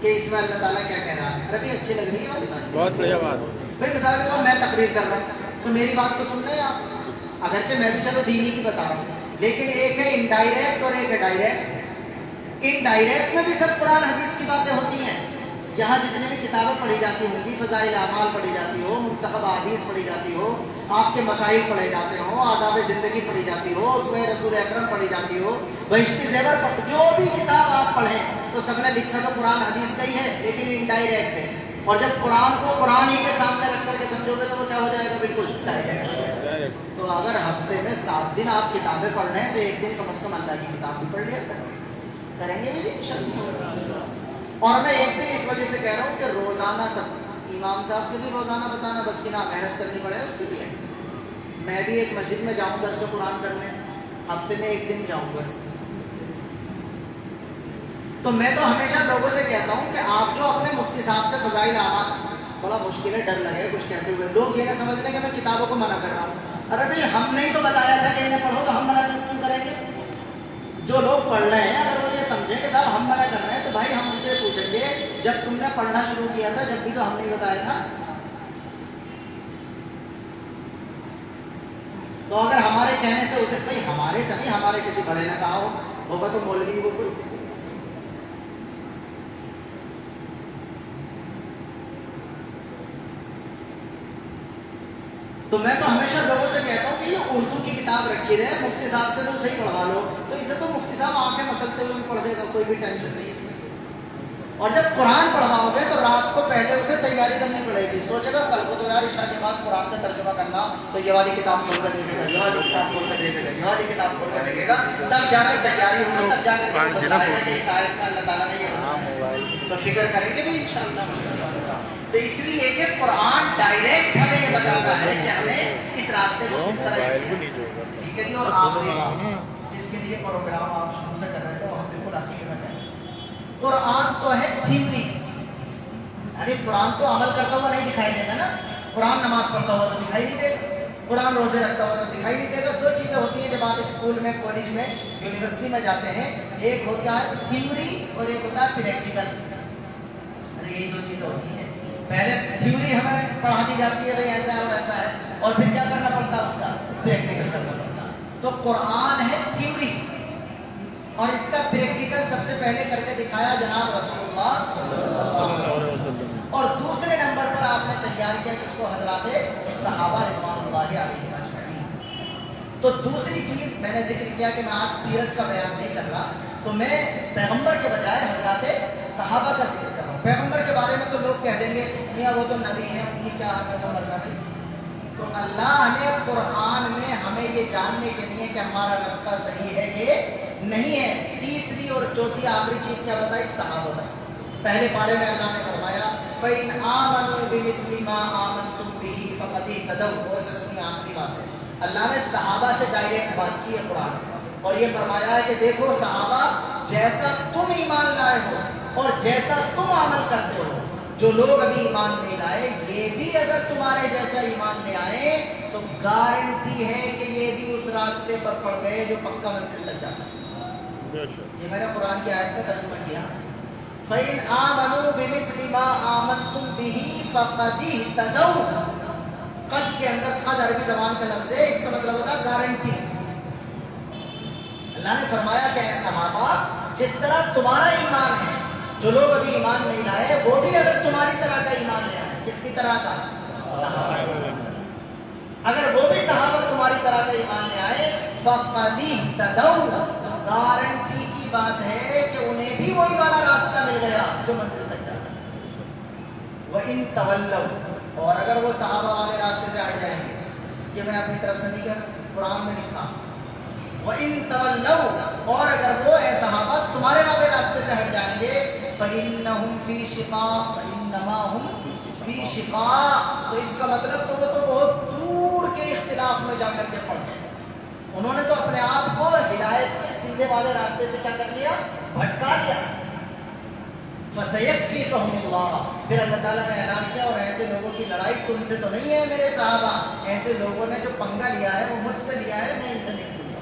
کہ اس میں اللہ تعالیٰ کیا کہہ رہا ہے. ربی اچھی لگ رہی ہے والی بات؟ بہت بڑھیا بات. پھر مثال کے طور میں تقریر کر رہا ہوں تو میری بات تو سن رہے ہیں آپ، اگرچہ میں بھی چلو دینی کی بتا رہا ہوں لیکن ایک ہے انڈائریکٹ اور ایک ہے ڈائریکٹ. انڈائریکٹ میں بھی سب قرآن حدیث کی باتیں ہوتی ہیں. یہاں جتنے بھی کتابیں پڑھی جاتی ہوں گی، فضائل اعمال پڑھی جاتی ہو، منتخب احادیث پڑھی جاتی ہو، آپ کے مسائل پڑھے جاتے ہوں، آداب زندگی پڑھی جاتی ہو، اس میں رسول اکرم پڑھی جاتی ہو، بہشتی زیور جو بھی کتاب آپ پڑھیں تو سب نے لکھا تو قرآن حدیث کا ہی ہے، لیکن انڈائریکٹ ہے. اور جب قرآن کو قرآن ہی کے سامنے رکھ کر کے سمجھو گے تو وہ کیا ہو جائے گا؟ بالکل ڈائریکٹ. تو اگر ہفتے میں 7 دن آپ کتابیں پڑھ رہے ہیں تو ایک دن کم از کم اللہ کی کتاب بھی پڑھ لیا کریں گے بھی انشاءاللہ. اور میں ایک دن اس وجہ سے کہہ رہا ہوں کہ روزانہ سب امام صاحب کے بھی روزانہ بتانا بس کی نہ محنت کرنی پڑے اس کے لیے. میں بھی ایک مسجد میں جاؤں درس قرآن کرنے، ہفتے میں ایک دن جاؤں بس. تو میں تو ہمیشہ لوگوں سے کہتا ہوں کہ آپ جو اپنے مفتی صاحب سے فضائل اعمال، بڑا مشکل ہے، ڈر لگے کچھ کہتے ہوئے، لوگ یہ نہ سمجھ لیں کہ میں کتابوں کو منع کر رہا ہوں. ارے بھائی ہم نے تو بتایا تھا کہ انہیں پڑھو تو ہم منع کیوں کریں گے؟ جو لوگ پڑھ رہے ہیں اگر وہ یہ سمجھیں کہ صاحب ہم منع کر رہے ہیں تو بھائی ہم ان سے پوچھیں گے جب تم نے پڑھنا شروع کیا تھا جب بھی تو ہم نے بتایا تھا. تو اگر ہمارے کہنے سے اسے، بھائی ہمارے سے نہیں، ہمارے کسی بڑے نے کہا ہوگا تو مولوی وہ کوئی. تو میں تو ہمیشہ لوگوں سے کہتا ہوں کہ یہ اردو کی کتاب رکھی رہے، مفتی صاحب سے تو صحیح پڑھوا لو. تو اسے تو مفتی صاحب آنکھیں مسلتے ہوئے بھی پڑھ دے گا، کوئی بھی ٹینشن نہیں اس میں. اور جب قرآن پڑھواؤ گے تو رات کو پہلے اسے تیاری کرنی پڑے گی. سوچے گا کل کو تو یار عشاء کے بعد قرآن کا ترجمہ کرنا، تو یہ والی کتاب کھول کر دیکھے گا، یہ والی کتاب کھول کر دیکھے گا، یہ والی کتاب کھول کر دیکھے گا، تب جا کے تیاری ہوگی، تب جا کے اس آیت میں اللہ تعالیٰ نے یہ تو فکر کریں گے بھی انشاءاللہ. تو اس لیے کہ قرآن ڈائریکٹ ہمیں یہ بتاتا ہے کہ ہمیں اس راستے کو کس طرح ٹھیک ہے جی. اور آخری جس کے لیے پروگرام آپ شروع سے کر رہے تھے وہ ہم بالکل آخری میں کہیں. قرآن تو ہے تھیوری، یعنی قرآن تو عمل کرتا ہوا نہیں دکھائی دے گا نا. قرآن نماز پڑھتا ہوا تو دکھائی نہیں دے گا، قرآن روزے رکھتا ہوا تو دکھائی نہیں دے گا. 2 چیزیں ہوتی ہیں جب آپ اسکول میں، کالج میں، یونیورسٹی میں جاتے ہیں، ایک ہوتا ہے تھیوری اور ایک ہوتا ہے پریکٹیکل. یہ 2 چیزیں ہوتی ہیں. پہلے تھیوری ہمیں پڑھا دی جاتی ہے، بھائی ایسا ہے اور ایسا ہے، اور پھر کیا کرنا پڑتا ہے؟ اس کا پریکٹیکل کرنا پڑتا ہے. تو قرآن ہے تھیوری، اور اس کا پریکٹیکل سب سے پہلے کر کے دکھایا جناب رسول اللہ صلی اللہ علیہ وسلم. اور دوسرے نمبر پر آپ نے تیار کیا کس کو؟ حضرات صحابہ رضوان اللہ علیہم اجمعین. تو دوسری چیز میں نے ذکر کیا کہ میں آج سیرت کا بیان نہیں کر رہا، تو میں پیغمبر کے بجائے حضرات صحابہ کا ذکر کر رہا ہوں. پیغمبر کے بارے میں تو لوگ کہہ دیں گے میاں وہ تو نبی ہیں، ان کی کیا ہمیں تو مرنا نہیں. تو اللہ نے قرآن میں ہمیں یہ جاننے کے لیے کہ ہمارا راستہ صحیح ہے کہ نہیں ہے، تیسری اور چوتھی آخری چیز کیا بتائی؟ صحابہ میں. پہلے پارے میں اللہ نے فرمایا فَإِنْ آمَنُوا بِمِثْلِ مَا آمَنْتُمْ بِهِ فَقَدِ اهْتَدَوْا. اور سے سنی آخری بات ہے، اللہ نے صحابہ سے ڈائریکٹ بات کی ہے قرآن میں، اور یہ فرمایا ہے کہ دیکھو صحابہ، جیسا تم ایمان لائے ہو اور جیسا تم عمل کرتے ہو، جو لوگ ابھی ایمان نہیں لائے یہ بھی اگر تمہارے جیسا ایمان لے آئے تو گارنٹی ہے کہ یہ بھی اس راستے پر پڑ گئے جو پکا منزل تک جاتا ہے. یہ میں نے قرآن کی آیت کا ترجمہ کیا. فَإِنْ آمَنُوا بِمِثْلِ مَا آمَنْتُمْ بِهِ فَقَدِ اهْتَدَوْا. قد کے اندر قد عربی زبان کا لفظ ہے، اس کا مطلب ہوتا ہے گارنٹی. اللہ نے فرمایا کہ اے صحابہ، جس طرح تمہارا ایمان ہے، جو لوگ ابھی ایمان نہیں لائے وہ بھی اگر تمہاری طرح کا ایمان لے آئے. کس کی طرح کا؟ اگر وہ بھی صحابہ تمہاری طرح کا ایمان لے آئے فَقَدِ اهْتَدَوْا. گارنٹی کی بات ہے کہ انہیں بھی وہی والا راستہ مل گیا جو منزل تک جاتا ہے. وَإِن تَوَلَّوْا. اور اگر وہ صحابہ والے راستے سے ہٹ جائیں گے، یہ میں اپنی طرف سے نہیں کر، قرآن میں لکھا. وَإِن تَوَلَّوْا. اور اگر وہ اے صحابہ تمہارے والے راستے سے ہٹ جائیں گے فَإِنَّهُمْ فِي شِقَاقٍ فَإِنَّمَا هُمْ فِي شِقَاقٍ. تو اس کا مطلب تو وہ تو بہت دور کے اختلاف میں جا کر کے پڑ گئے. انہوں نے تو اپنے آپ کو ہدایت کے سیدھے والے راستے سے کیا کر لیا؟ بھٹکا لیا. فَسَيَكْفِيكَهُمُ اللَّهُ. پھر اللہ تعالیٰ نے اعلان کیا اور ایسے لوگوں کی لڑائی تم سے تو نہیں ہے میرے صحابہ، ایسے لوگوں نے جو پنگا لیا ہے وہ مجھ سے لیا ہے، میں ان سے نہیں دوں گا.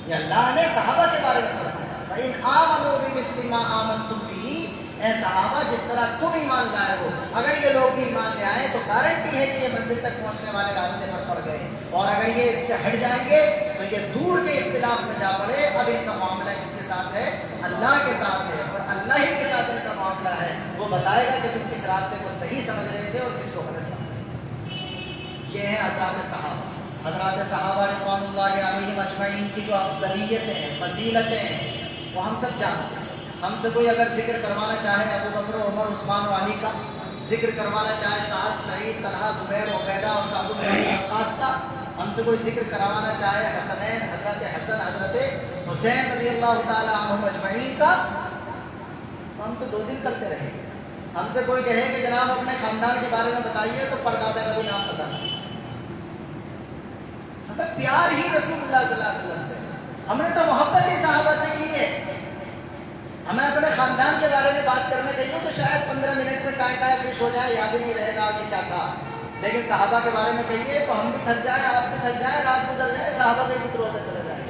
یہ اللہ نے صحابہ کے بارے میں فرمایا فَإِنْ آمَنُوا بِمِثْلِ مَا آمَنْتُمْ بِهِ. اے صحابہ جس طرح تم ایمان لائے ہو، اگر یہ لوگ بھی ایمان لے آئے تو گارنٹی ہے کہ یہ منزل تک پہنچنے والے راستے پر پڑ گئے. اور اگر یہ اس سے ہٹ جائیں گے تو یہ دور کے اختلاف میں جا پڑے. اب ان کا معاملہ کس کے ساتھ ہے؟ اللہ کے ساتھ ہے، اور اللہ ہی کے ساتھ ان کا معاملہ ہے. وہ بتائے گا کہ تم کس راستے کو صحیح سمجھ رہے تھے اور کس کو غلط سمجھ رہے تھے. یہ ہیں حضرات صحابہ. حضرات صحابہ رضوان اللہ علیہم اجمعین کی جو افضلیتیں ہیں، فضیلتیں ہیں، وہ ہم سب جانتے ہیں. ہم سے کوئی اگر ذکر کروانا چاہے ابو بکر، عمر، عثمان و علی کا، ذکر کروانا چاہے سعد، سعید، طلحہ، زبیر، عبیدہ اور سعد بن ابی وقاص کا، ہم سے کوئی ذکر کروانا چاہے حسنین، حضرت حسن، حضرت حسین رضی اللہ تعالی عنہم اجمعین کا، تو ہم تو 2 دن کرتے رہیں گے. ہم سے کوئی کہے کہ جناب اپنے خاندان کے بارے میں بتائیے تو پردادا کا بھی نام پتہ نہیں. ہمیں پیار ہی رسول اللہ صلی اللہ علیہ وسلم سے، ہم نے تو محبت ہی صحابہ سے کی ہے. ہمیں اپنے خاندان کے بارے میں بات کرنے کہیے تو شاید 15 منٹ میں ٹائم فش ہو جائے، یاد ہی نہیں رہے گا کہ کیا تھا. لیکن صحابہ کے بارے میں کہیے تو ہم بھی تھک جائیں، آپ بھی تھک جائیں، رات گزر جائے، صحابہ کا ذکر ہوتا چلا جائے.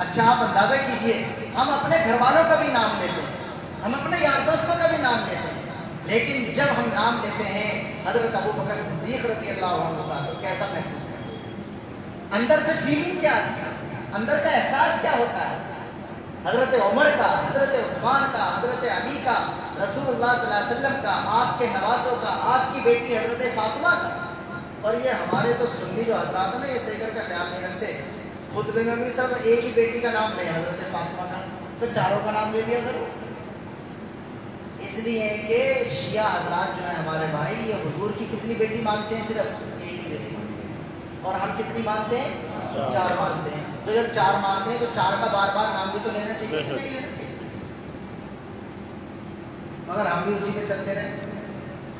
اچھا آپ اندازہ کیجئے، ہم اپنے گھر والوں کا بھی نام لیتے ہیں، ہم اپنے یار دوستوں کا بھی نام لیتے ہیں، لیکن جب ہم نام لیتے ہیں حضرت ابو بکر صدیق رضی اللہ عنہ کا تو کیسا محسوس کرتے ہیں؟ اندر سے فیلنگ کیا آتی ہے؟ اندر کا احساس کیا ہوتا ہے؟ حضرت عمر کا، حضرت عثمان کا، حضرت علی کا، رسول اللہ صلی اللہ علیہ وسلم کا، آپ کے نواسوں کا، آپ کی بیٹی حضرت فاطمہ کا. اور یہ ہمارے تو سنی جو حضرات ہیں نا، یہ سیکر کا خیال نہیں رکھتے. خطبے میں بھی صرف ایک ہی بیٹی کا نام لیں، حضرت فاطمہ کا، تو چاروں کا نام لے لیا کرو. اس لیے کہ شیعہ حضرات جو ہیں ہمارے بھائی، یہ حضور کی کتنی بیٹی مانتے ہیں؟ صرف ایک ہی بیٹی مانتے ہیں. اور ہم کتنی مانتے ہیں؟ 4 مانتے ہیں. تو جب 4 مانتے ہیں تو 4 کا بار بار نام بھی تو لینا چاہیے، نہیں لینا چاہیے. مگر ہم بھی اسی پہ چلتے رہے.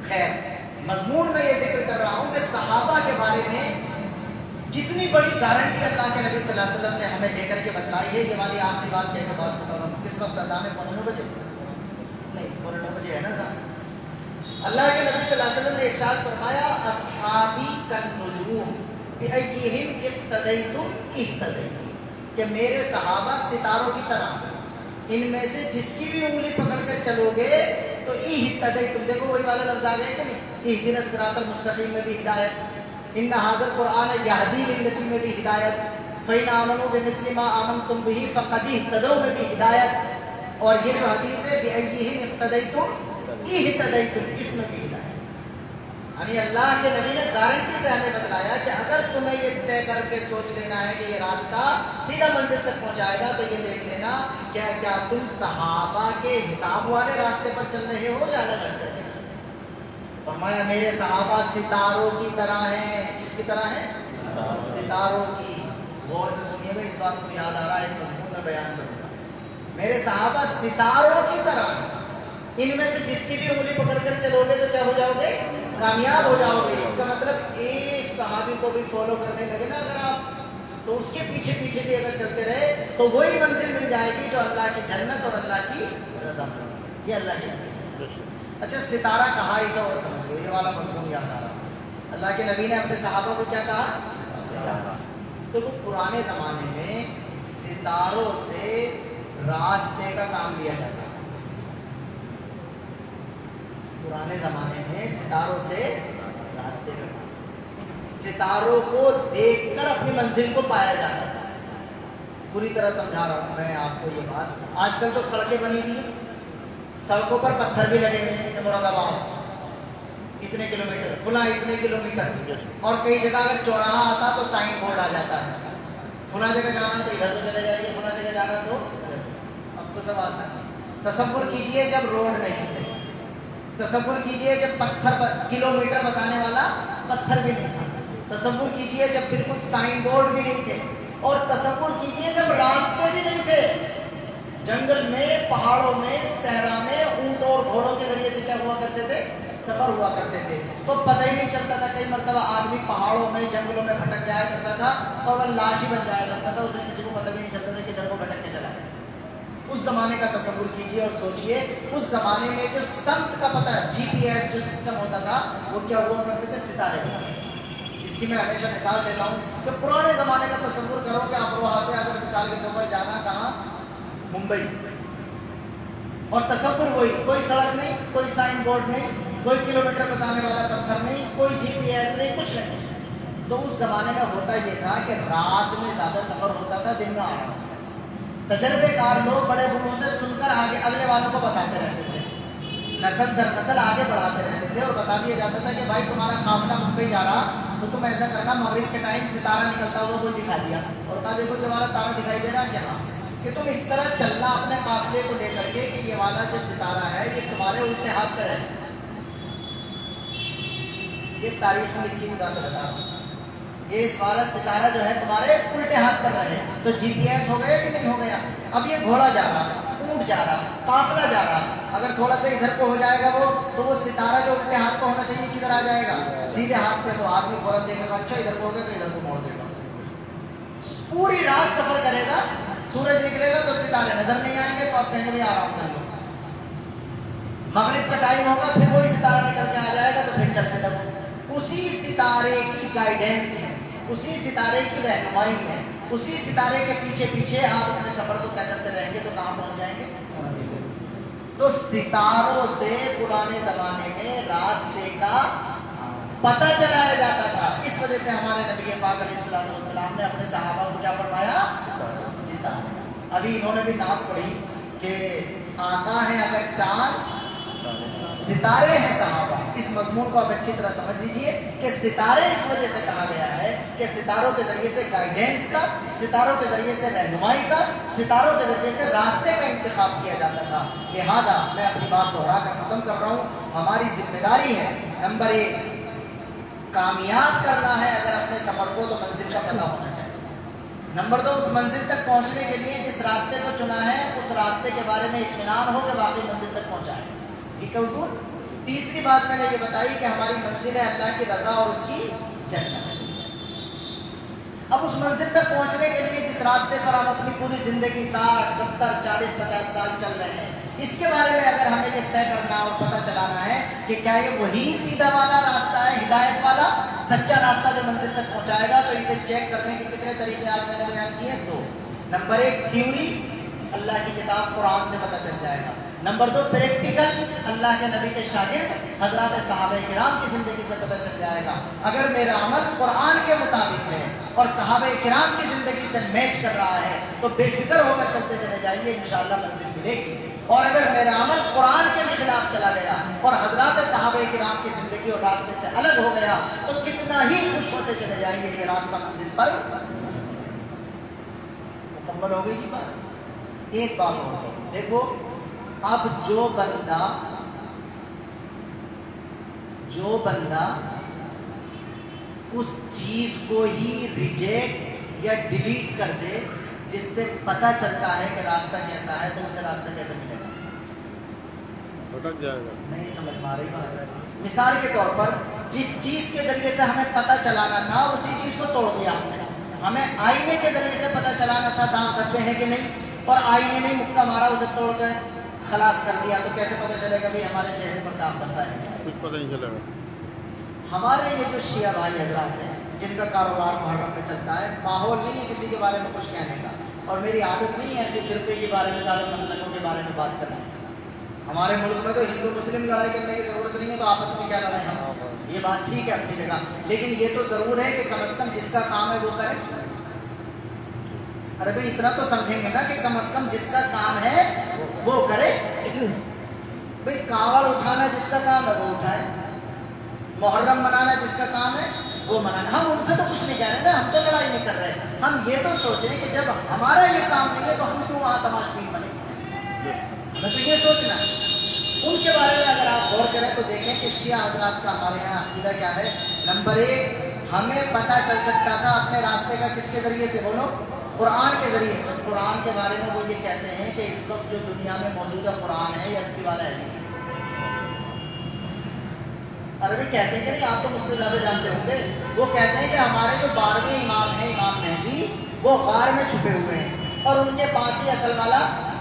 خیر، مضمون میں یہ ذکر کر رہا ہوں کہ صحابہ کے بارے میں کتنی بڑی گارنٹی اللہ کے نبی صلی اللہ علیہ وسلم نے ہمیں لے کر کے بتلائی ہے. یہ والی آخری بات کہہ کے بات کرتا ہوں. کس وقت اذان ہے؟ 9:15 بجے؟ نہیں، 9:15 بجے ہے نا اذان. اللہ کے نبی صلی اللہ علیہ وسلم نے ارشاد فرمایا، اصحابی کالنجوم بأیہم اقتدیتم اہتدیتم، کہ میرے صحابہ ستاروں کی طرح، ان میں سے جس کی بھی انگلی پکڑ کر چلو گے تو اہتدیتم. دیکھو وہی والا لفظ آ گیا کہ نہیں؟ اہدنا الصراط المستقیم میں بھی ہدایت، ان ھذا القرآن یہدی للتی میں بھی ہدایت، فإن آمنوا بمثل ما آمنتم به فقد اہتدوا میں بھی ہدایت. اور یہ جو حدیث ہے بأیہم اقتدیتم اہتدیتم، اس میں بھی ہدایت. یعنی اللہ کے نبی نے گارنٹی سے ہمیں بتلایا کہ اگر تمہیں یہ طے کر کے سوچ لینا ہے کہ یہ راستہ سیدھا منزل تک پہنچائے گا تو یہ دیکھ لینا کیا تم صحابہ کے حساب والے راستے پر چل رہے ہو یا الگ ہٹ کر کے. فرمایا میرے صحابہ ستاروں کی طرح ہیں. کس کی طرح ہیں؟ ستاروں کی. غور سے سنیے گا، اس بات کو یاد آ رہا ہے، ایک مضمون میں بیان کروں گا. میرے صحابہ ستاروں کی طرح ہیں. ان میں سے جس کی بھی انگلی پکڑ کر چلو گے تو کیا ہو جاؤ گے؟ کامیاب ہو جاؤ گے. اس کا مطلب ایک صحابی کو بھی فالو کرنے لگے نا اگر آپ، تو اس کے پیچھے پیچھے بھی اگر چلتے رہے تو وہی منزل مل جائے گی جو اللہ کی جنت اور اللہ کی رضا. یہ اللہ کی. اچھا ستارہ کہا اسے اور سمجھ لو، یہ والا مضمون یاد آ رہا. اللہ کے نبی نے اپنے صحابہ کو کیا کہا؟ ستارہ. تو وہ پرانے زمانے میں ستاروں سے راستے کا کام لیا جاتا. پرانے زمانے میں ستاروں سے راستے کا کام، ستاروں کو دیکھ کر اپنی منزل کو پایا جاتا تھا. پوری طرح سمجھا رہا ہوں میں آپ کو یہ بات. آج کل تو سڑکیں بنی ہوئی ہیں، سڑکوں پر پتھر بھی لگے ہوئے ہیں کہ مراد آباد اتنے کلومیٹر، فلاں اتنے کلومیٹر، اور کئی جگہ اگر چوراہا آتا تو سائن بورڈ آ جاتا ہے، فلاں جگہ جانا تو ادھر کو چلے جائیے، فلاں جگہ جانا تو اب تو سب آسان. تصور کیجئے جب روڈ نہیں تھے، تصور کیجئے جب پتھر کلومیٹر بتانے والا پتھر بھی نہیں تھا، تصور کیجئے جب بالکل سائن بورڈ بھی نہیں تھے، اور تصور کیجئے جب راستے بھی نہیں تھے. جنگل میں، پہاڑوں میں، صحرا میں اونٹوں اور گھوڑوں کے ذریعے سے کیا ہوا کرتے تھے؟ سفر ہوا کرتے تھے. تو پتہ ہی نہیں چلتا تھا. کئی مرتبہ آدمی پہاڑوں میں، جنگلوں میں بھٹک جایا کرتا تھا اور وہ لاش ہی بن جایا کرتا تھا، اسے کسی کو پتہ بھی نہیں چلتا تھا کہ ادھر کو بھٹک کے چلا گیا. اس زمانے کا تصور کیجئے اور سوچئے، اس زمانے میں جو سمت کا پتہ، جی پی ایس جو سسٹم ہوتا تھا وہ کیا ہوا کرتے تھے؟ ستارے ہوا. اس کی میں ہمیشہ مثال دیتا ہوں کہ پرانے زمانے کا تصور کرو کہ آپ وہاں سے اگر مثال کے طور پر جانا کہاں؟ ممبئی، اور تصور وہی، کوئی سڑک نہیں، کوئی سائن بورڈ نہیں، کوئی کلومیٹر بتانے والا پتھر نہیں، کوئی GPS نہیں، کچھ نہیں۔ تو اس زمانے میں ہوتا یہ تھا کہ رات میں زیادہ سفر ہوتا تھا، دن میں آرام ہوتا تھا۔ تجربے کار لوگ بڑے بوڑھوں سے سن کر آگے اگلے والوں کو بتاتے رہتے تھے، نسل در نسل آگے بڑھاتے رہتے تھے، اور بتا دیا جاتا تھا کہ بھائی تمہارا قافلہ ممبئی جا رہا تو تم ایسا کرنا مغرب کے ٹائم ستارہ نکلتا ہوا کوئی دکھا دیا اور کہا دیکھو تمہارا تارا دکھائی دے رہا ہے کیا، کہ تم اس طرح چلنا اپنے قافلے کو لے کر کے کہ یہ والا جو ستارہ ہے یہ تمہارے الٹے ہاتھ پر ہے۔ یہ تاریخ میں لکھی ہوئی بات بتا رہا ہوں، یہ اس والا ستارہ جو ہے تمہارے الٹے ہاتھ پر رہے۔ تو GPS ہو گیا کہ نہیں ہو گیا؟ اب یہ گھوڑا جا رہا، اونٹ جا رہا، قافلہ جا رہا، اگر تھوڑا سا ادھر کو ہو جائے گا تو وہ ستارہ جو الٹے ہاتھ پہ ہونا چاہیے کدھر آ جائے گا؟ سیدھے ہاتھ پہ۔ تو آدمی فوراً دیکھے گا اچھا ادھر کو ہو گیا تو ادھر کو موڑ دے گا، پوری رات سفر کرے گا، سورج نکلے گا تو ستارے نظر نہیں آئیں گے تو آپ کہیں گے آرام کر لو۔ مغرب کا ٹائم ہوگا پھر وہی ستارہ نکل کے آ جائے گا تو پھر چلنے لگو۔ اسی ستارے کی گائیڈنس ہے، اسی ستارے کی رہنمائی ہے، اسی ستارے کے پیچھے پیچھے آپ اپنے سفر کو طے کرتے رہیں گے تو کہاں پہنچ جائیں گے؟ تو ستاروں سے پرانے زمانے میں راستے کا پتہ چلایا جاتا تھا۔ اس وجہ سے ہمارے نبی پاک علیہ الصلوۃ والسلام نے اپنے صحابہ کو کیا فرمایا؟ ستارے۔ ابھی انہوں نے بھی نعت پڑھی کہ آقا ہے اگر چاند ستارے ہیں صحابہ۔ اس مضمون کو آپ اچھی طرح سمجھ لیجئے کہ ستارے اس وجہ سے کہا گیا ہے کہ ستاروں کے ذریعے سے گائیڈنس کا، ستاروں کے ذریعے سے رہنمائی کا، ستاروں کے ذریعے سے راستے کا انتخاب کیا جاتا تھا۔ لہذا میں اپنی بات دوہرا کر ختم کر رہا ہوں، ہماری ذمہ داری ہے نمبر 1 کامیاب کرنا ہے اگر اپنے سفر کو تو منزل کا پتہ ہونا چاہیے۔ نمبر 2 اس منزل تک پہنچنے کے لیے جس راستے کو چنا ہے اس راستے کے بارے میں اطمینان ہو کہ واقعی منزل تک پہنچا ہے۔ ٹھیک ہے حضور؟ تیسری بات میں نے یہ بتائی کہ ہماری منزل ہے اللہ کی رضا اور اس کی جنت۔ اب اس منزل تک پہنچنے کے لیے جس راستے پر ہم اپنی پوری زندگی 60 70 40 50 سال چل رہے ہیں، اس کے بارے میں اگر ہمیں یہ طے کرنا اور پتہ چلانا ہے کہ کیا یہ وہی سیدھا والا راستہ ہے، ہدایت والا سچا راستہ جو منزل تک پہنچائے گا، تو اسے چیک کرنے کے کتنے طریقے آج میں نے بیان کیے ہیں؟ 2۔ نمبر 1 تھیوری، اللہ کی کتاب قرآن سے پتہ چل جائے گا۔ نمبر 2 پریکٹیکل، اللہ کے نبی کے شاگرد حضرات صحابہ کرام کی زندگی سے پتہ چل جائے گا۔ اگر میرا عمل قرآن کے مطابق ہے اور صحابہ کرام کی زندگی سے میچ کر رہا ہے تو بے فکر ہو کر چلتے چلے جائیے، انشاءاللہ منزل ملے گی۔ اور اگر میرا عمل قرآن کے خلاف چلا گیا اور حضرات صحابہ کرام کی زندگی اور راستے سے الگ ہو گیا تو کتنا ہی خوش ہوتے چلے جائیے، یہ راستہ منزل پر مکمل ہو گئی۔ بات ایک بات اور دیکھو، اب جو بندہ اس چیز کو ہی ریجیکٹ یا ڈیلیٹ کر دے جس سے پتہ چلتا ہے کہ راستہ کیسا ہے، تو اسے راستہ کیسے ملے گا؟ بھٹک جائے گا۔ نہیں سمجھ پا رہی بات۔ مثال کے طور پر جس چیز کے ذریعے سے ہمیں پتہ چلانا تھا اسی چیز کو توڑ دیا ہم نے۔ ہمیں آئینے کے ذریعے سے پتہ چلانا تھا دام کرتے ہیں کہ نہیں، اور آئینے میں مکہ مارا، اسے توڑ کر خلاص کر دیا، تو کیسے پتہ چلے گا بھی ہمارے چہرے پر دام بن رہا ہے؟ کچھ پتہ نہیں چلے گا۔ ہمارے یہ جو شیعہ بھائی حضرات ہیں جن کا کاروبار محرم میں چلتا ہے، ماحول نہیں ہے کسی کے بارے میں کچھ کہنے کا، اور میری عادت نہیں ہے ایسے فرقے کے بارے میں، ظالم مسلکوں کے بارے میں بات کرنا۔ ہمارے ملک میں تو ہندو مسلم لڑائی کرنے کی ضرورت نہیں ہے، تو آپس میں کیا لڑائیں ہم، یہ بات ٹھیک ہے اپنی جگہ، لیکن یہ تو ضرور ہے کہ کم از کم جس کا کام ہے وہ کرے۔ ارے بھائی اتنا تو سمجھیں گے نا کہ کم از کم جس کا کام ہے وہ کرے۔ بھائی کاوڑ اٹھانا جس کا کام ہے وہ اٹھائے، محرم منانا جس کا کام ہے وہ منانا۔ ہم ان سے تو کچھ نہیں کہہ رہے نا، ہم تو لڑائی نہیں کر رہے، ہم یہ تو سوچیں کہ جب ہمارا یہ کام نہیں ہے تو ہم کیوں وہاں تماشبین بنے؟ ہمیں تو یہ سوچنا ہے۔ ان کے بارے میں اگر آپ غور کریں تو دیکھیں کہ شیعہ حضرات کا ہمارے یہاں عقیدہ کیا ہے۔ نمبر 1 ہمیں پتہ چل سکتا تھا اپنے راستے کا کس کے ذریعے سے؟ بولو، قرآن کے ذریعے۔ قرآن کے بارے میں وہ یہ کہتے ہیں کہ اس وقت جو دنیا میں موجودہ قرآن ہے یا اس کی والا ہے۔ عربی کہتے ہیں کہ نہیں، آپ تو مجھ سے زیادہ جانتے ہوں گے، وہ کہتے ہیں کہ ہمارے جو 12ویں امام ہیں، امام مہدی، وہ غار میں چھپے ہوئے ہیں اور ان کے پاس ہی اصل والا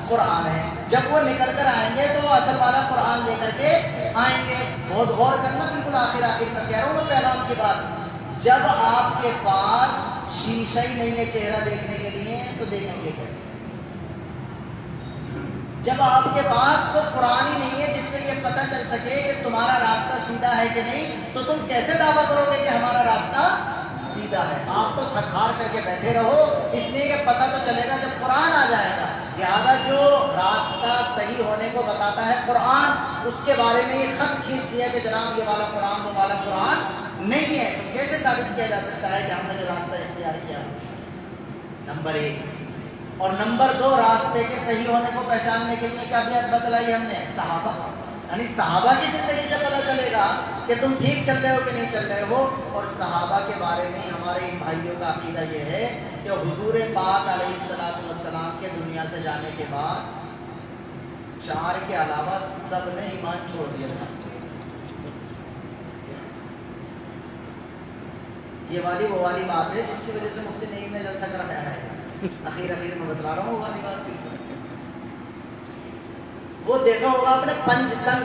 قرآن ہے۔ جب وہ نکل کر آئیں گے تو وہ اصل والا قرآن لے کر کے آئیں گے۔ بہت غور کرنا، بالکل آخر میں کہہ رہا ہوں میں پیغام کی بات۔ جب آپ کے پاس شیشہ ہی نہیں ہے چہرہ دیکھنے کے لیے تو دیکھیں گے کیسے؟ جب آپ کے پاس وہ قرآن ہی نہیں ہے جس سے یہ پتہ چل سکے کہ تمہارا راستہ سیدھا ہے کہ نہیں، تو تم کیسے دعویٰ کرو گے کہ ہمارا راستہ سیدھا ہے؟ آپ تو تھکار کر کے بیٹھے رہو، اس لیے کہ پتہ تو چلے گا جب قرآن آ جائے گا۔ لہٰذا جو راستہ صحیح ہونے کو بتاتا ہے قرآن، اس کے بارے میں یہ خط کھینچ دیا کہ جناب یہ والا قرآن وہ والا قرآن نہیں ہے، تو کیسے ثابت کیا جا سکتا ہے کہ ہم نے جو راستہ اختیار کیا؟ نمبر 1۔ اور نمبر 2، راستے کے صحیح ہونے کو پہچاننے کے لیے کیا بیعت بتلائی ہم نے؟ صحابہ، یعنی صحابہ کی زندگی سے پتہ چلے گا کہ تم ٹھیک چل رہے ہو کہ نہیں چل رہے ہو۔ اور صحابہ کے بارے میں ہمارے ان بھائیوں کا عقیدہ یہ ہے کہ حضور پاک علیہ السلام کے دنیا سے جانے کے بعد 4 کے علاوہ سب نے ایمان چھوڑ دیا تھا۔ یہ والی وہ والی بات ہے جس کی وجہ سے مفتی نعیم میں جلسہ کر رہا ہے، اخیر میں بتلا رہا ہوں وہ والی بات۔ وہ دیکھا ہوگا آپ نے پنجتن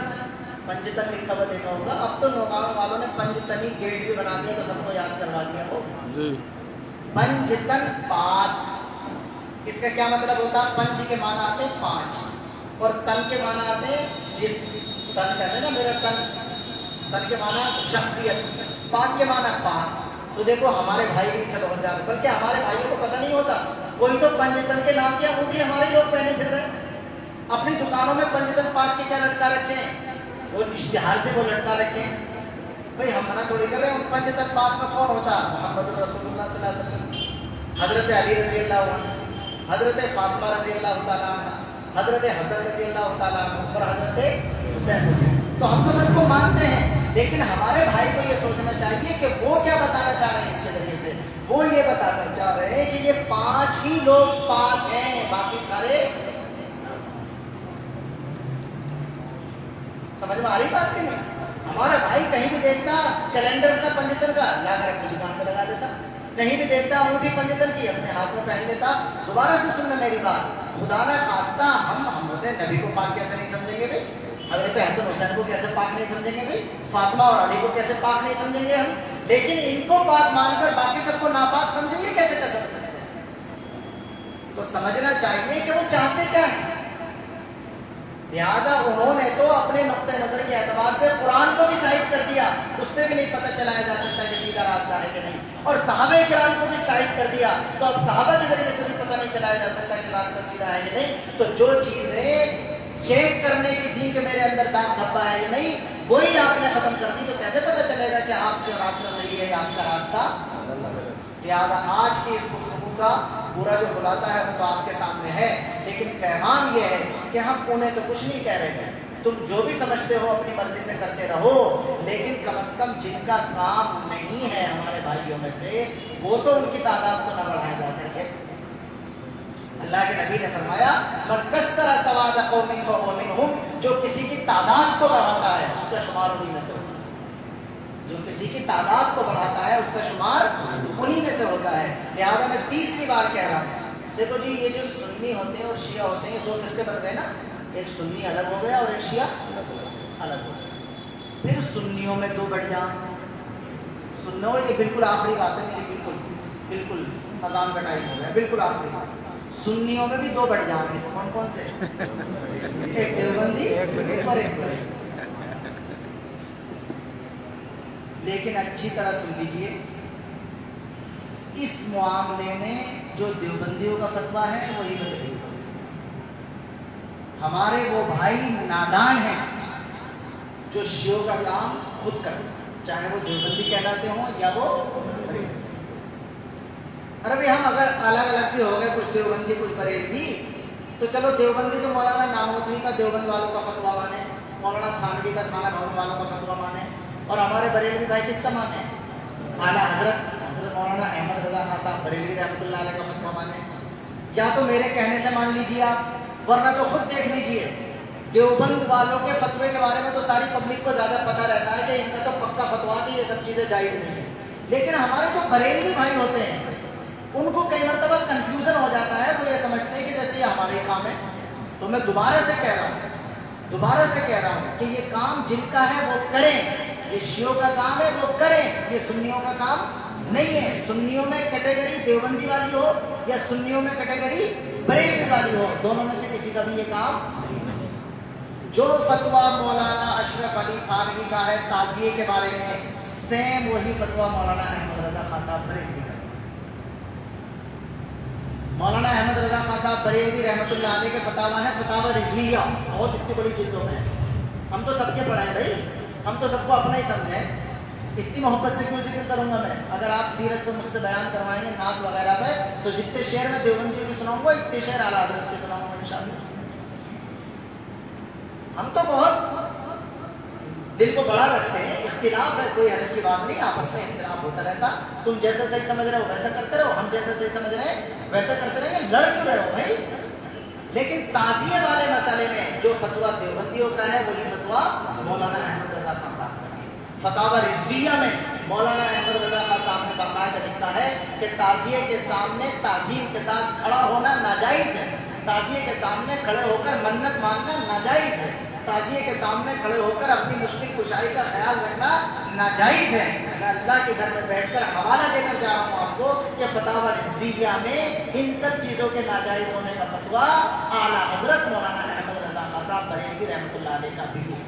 لکھا ہوا دیکھا ہوگا، اب تو نوگاؤں والوں نے پنجتنی گیٹ بھی بنا دیا تو سب کو یاد کروا دیا وہ پنجتن پات۔ اس کا کیا مطلب ہوتا ہے؟ پنج کے معنی آتے ہیں 5 اور تن کے معنی آتے ہیں جسم۔ تن کہتے ہیں نا میرا تن کے معنی شخصیت، پاک کے معنی پاک۔ تو دیکھو ہمارے بھائی بھی سے بہت زیادہ، بلکہ ہمارے بھائیوں کو پتہ نہیں ہوتا، کوئی تو پنجتن کے نام کی انگوٹھی ہمارے لوگ پہنے پھر رہے ہیں، اپنی دکانوں میں پنجتن پاک کے کیا لٹکا رکھے ہیں، وہ اشتہار سے وہ لٹکا رکھے ہیں۔ بھائی ہم منع تھوڑی کر رہے ہیں، پنجتن پاک میں کون ہوتا؟ محمد رسول اللہ صلی اللہ علیہ وسلم، حضرت علی رضی اللہ عنہ، حضرت فاطمہ رضی اللہ تعالیٰ عنہ، حضرت حسن رضی اللہ تعالیٰ عنہ اور حضرت حسین۔ تو ہم تو سب کو مانتے ہیں، لیکن ہمارے بھائی کو یہ سوچنا چاہیے کہ وہ کیا بتانا چاہ رہے ہیں اس کے ذریعے سے۔ وہ یہ بتانا چاہ رہے ہیں کہ یہ 5 ہی لوگ پاک ہیں، باقی سارے۔ سمجھ میں آ رہی بات کہ نہیں؟ ہمارا بھائی کہیں بھی دیکھتا کیلنڈر سے پنجتن کا لا کر اپنی دکان پہ لگا دیتا، کہیں بھی دیکھتا انگوٹھی پنجتن کی اپنے ہاتھ میں پہن لیتا۔ دوبارہ سے سننا میری بات، خدا نہ خواستہ ہم ہوتے نبی کو پاک کیسے نہیں سمجھیں گے بھائی؟ حضرت حسن حسین کو کیسے پاک نہیں سمجھیں گے بھائی؟ فاطمہ اور علی کو کیسے پاک نہیں سمجھیں گے ہم؟ لیکن ان کو پاک مان کر باقی سب کو ناپاک سمجھیں گے، کیسے کر سکتے ہیں؟ تو سمجھنا چاہیے کہ وہ چاہتے کیا ہیں۔ لہٰذا انہوں نے تو اپنے نقطۂ نظر کے اعتبار سے قرآن کو بھی سائڈ کر دیا، اس سے بھی نہیں پتہ چلایا جا سکتا کہ سیدھا راستہ ہے کہ نہیں، اور صحابہ کرام کو بھی سائڈ کر دیا، تو اب صحابہ کے ذریعے سے بھی پتہ نہیں چلایا جا سکتا کہ راستہ سیدھا ہے کہ نہیں۔ تو جو چیزیں چیک کرنے کی تھی کہ میرے اندر داغ دھبا ہے یا نہیں، وہی آپ نے ختم کر دی، تو کیسے پتہ چلے گا کہ آپ کا راستہ صحیح ہے یا آپ کا راستہ؟ لہٰذا آج کی اس گفتگو کا پورا جو خلاصہ ہے وہ تو آپ کے سامنے ہے، لیکن پیغام یہ ہے کہ ہم انہیں تو کچھ نہیں کہہ رہے ہیں، تم جو بھی سمجھتے ہو اپنی مرضی سے کرتے رہو، لیکن کم از کم جن کا کام نہیں ہے ہمارے بھائیوں میں سے، وہ تو ان کی تعداد کو نہ بڑھائے جا کر کے۔ اللہ کے نبی نے فرمایا من کثر سواد قوم فهو منهم، جو کسی کی تعداد کو بڑھاتا ہے اس کا شمار انہی میں سے ہوتا ہے، جو کسی کی تعداد کو بڑھاتا ہے اس کا شمار انہی میں سے ہوتا ہے۔ لہٰذا میں 30ویں بار کہہ رہا ہوں، دیکھو جی یہ جو سنی ہوتے ہیں اور شیعہ ہوتے ہیں، یہ 2 فرقے بن گئے نا، ایک سنی الگ ہو گیا اور ایک شیعہ الگ ہو گیا۔ پھر سنیوں میں 2 بڑھ جائیں، سنو یہ بالکل آخری بات ہے میری، بالکل اذان کا ٹائم ہو گیا، بالکل آخری بات۔ سنیوں میں بھی 2 بڑھ جائیں گے، کون کون سے؟ ایک دیوبندی اور ایک بڑے۔ لیکن اچھی طرح سن لیجئے، اس معاملے میں جو دیوبندیوں کا فتویٰ ہے وہی بدلے گا۔ ہمارے وہ بھائی نادان ہیں جو شیعوں کا کام خود کرتے ہیں، چاہے وہ دیوبندی کہلاتے ہوں یا وہ بریلوی۔ ارے ہم اگر الگ الگ بھی ہو گئے، کچھ دیوبندی کچھ بریلوی، تو چلو دیوبندی تو مولانا ناموتوی کا دیوبند والوں کا فتویٰ مانے، مولانا تھانوی کا تھانہ بھون والوں کا فتویٰ مانے، اور ہمارے بریلوی بھائی کس کا مانے؟ اعلیٰ حضرت مولانا احمد رضا خان صاحب بریلوی رحمۃ اللہ علیہ کا فتویٰ مانے۔ یا تو میرے کہنے سے مان لیجیے آپ، ورنہ تو خود دیکھ لیجیے، دیوبند والوں کے فتوے کے بارے میں تو ساری پبلک کو زیادہ پتہ رہتا ہے کہ ان کا تو پکا فتویٰ کہ یہ سب چیزیں جائز نہیں ہیں، لیکن ہمارے جو بریلوی بھائی ہوتے ہیں ان کو کئی مرتبہ کنفیوژن ہو جاتا ہے، وہ یہ سمجھتے ہیں کہ جیسے یہ ہمارے کام ہے۔ تو میں دوبارہ سے کہہ رہا ہوں کہ یہ کام جن کا ہے وہ کریں، یہ شیعوں کا کام ہے وہ کریں، یہ سنیوں کا کام نہیں ہے۔ سنیوں میں کیٹیگری دیوبندی والی ہو یا سنیوں میں کیٹیگری بریلوی والی ہو، دونوں میں سے کسی کا بھی یہ کام جو فتویٰ مولانا اشرف علی تھانوی کا ہے تعزیے کے بارے میں، سیم وہی فتویٰ مولانا احمد رضا خان صاحب بریلوی کا۔ مولانا احمد رضا خان صاحب بریلوی رحمۃ اللہ علیہ کے فتاویٰ ہیں، فتاویٰ رضویہ، بہت اتنی بڑی جلدوں میں ہیں۔ ہم تو سب کے پڑھے ہیں بھائی، ہم تو سب کو اپنا ہی سمجھیں۔ اتنی محبت سے کیوں ذکر کروں گا میں؟ اگر آپ سیرت کو مجھ سے بیان کروائیں گے نعت وغیرہ میں، تو جتنے شعر میں دیوبندیوں کی سناؤں گا اتنے شعر اعلیٰ حضرت کے سناؤں گا انشاءاللہ۔ ہم تو بہت دل کو بڑا رکھتے ہیں، اختلاف ہے کوئی حرج کی بات نہیں، آپس میں اختلاف ہوتا رہتا، تم جیسا صحیح سمجھ رہے ہو ویسا کرتے رہو، ہم جیسا صحیح سمجھ رہے ہیں ویسا کرتے رہیں گے، لڑ کیوں رہے ہو بھائی؟ لیکن تعزیے والے مسئلے میں جو فتویٰ دیوبندیوں کا ہے وہی فتویٰ مولانا احمد رضا خان صاحب کا ہے۔ فتاویٰ رضویہ میں مولانا احمد رضا خان صاحب نے باقاعدہ لکھا ہے کہ تعزیے کے سامنے تعظیم کے ساتھ کھڑا ہونا ناجائز ہے، تعزیے کے سامنے کھڑے ہو کر منت مانگنا ناجائز ہے، تعزیے کے سامنے کھڑے ہو کر اپنی مشکل کشائی کا خیال رکھنا ناجائز ہے۔ میں اللہ کے گھر میں بیٹھ کر حوالہ دے کر جا رہا ہوں آپ کو کہ فتاویٰ رضویہ میں ان سب چیزوں کے ناجائز ہونے کا فتویٰ اعلیٰ حضرت مولانا احمد رضا خان صاحب بریلوی رحمۃ اللہ علیہ کا بھی ہے۔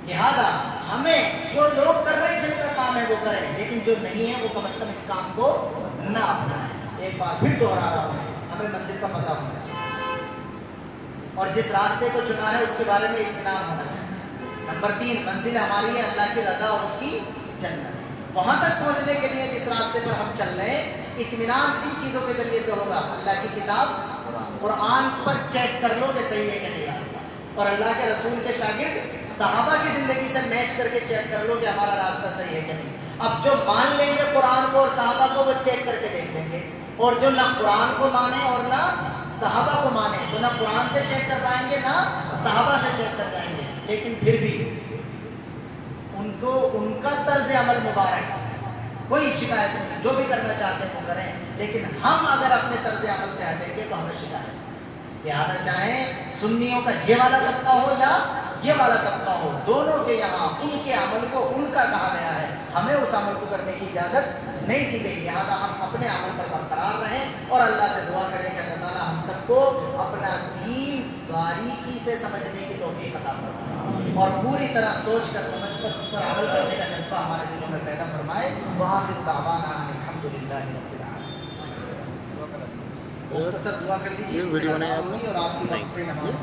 لہذا ہمیں جو لوگ کر رہے ہیں جن کا کام ہے وہ کریں، لیکن جو نہیں ہے وہ کم از کم اس کام کو نہ اپنائیں۔ ایک بار پھر دوہرا رہا ہوں، ہمیں منزل کا پتہ ہونا چاہیے اور جس راستے کو چنا ہے اس کے بارے میں اطمینان ہونا چاہیے۔ نمبر 3، منزل ہماری ہے اللہ کی رضا اور اس کی جنت۔ وہاں تک پہنچنے کے لیے جس راستے پر ہم چل رہے ہیں اطمینان ان چیزوں کے ذریعے سے ہوگا، اللہ کی کتاب قرآن پر چیک کر لو کہ صحیح ہے کہ نہیں راستہ، اور اللہ کے رسول کے شاگرد صحابہ کی زندگی سے میچ کر کے چیک کر لو کہ ہمارا راستہ صحیح ہے کہ نہیں۔ اب جو مان لیں گے قرآن کو اور صحابہ کو وہ چیک کر کے دیکھ لیں گے، اور جو نہ قرآن کو مانے اور نہ صحابہ کو مانے تو نہ قرآن سے چیک کر پائیں گے نہ صحابہ سے چیک کر پائیں گے، لیکن پھر بھی ان کا طرز عمل مبارک، کوئی شکایت نہیں، جو بھی کرنا چاہتے ہیں وہ کریں، لیکن ہم اگر اپنے طرز عمل سے ہٹیں گے تو ہمیں شکایت ہے۔ لہٰذا چاہیں سنیوں کا یہ والا طبقہ ہو یا یہ والا طبقہ ہو، دونوں کے یہاں ان کے عمل کو ان کا کہا گیا ہے، ہمیں اس عمل کو کرنے کی اجازت نہیں دی گئی۔ لہٰذا ہم اپنے عمل پر برقرار رہیں اور اللہ سے دعا کریں کہ اللہ تعالیٰ ہم سب کو اپنا دین باریکی سے سمجھنے کی توفیق عطا فرمائے اور پوری طرح سوچ کر سمجھ کر اس پر عمل کرنے کا جذبہ ہمارے دلوں میں پیدا فرمائے۔ وآخر دعوانا ان الحمدللہ رب العالمین۔ مختصر دعا کر لیجیے، اور آپ کی وقت پہ نماز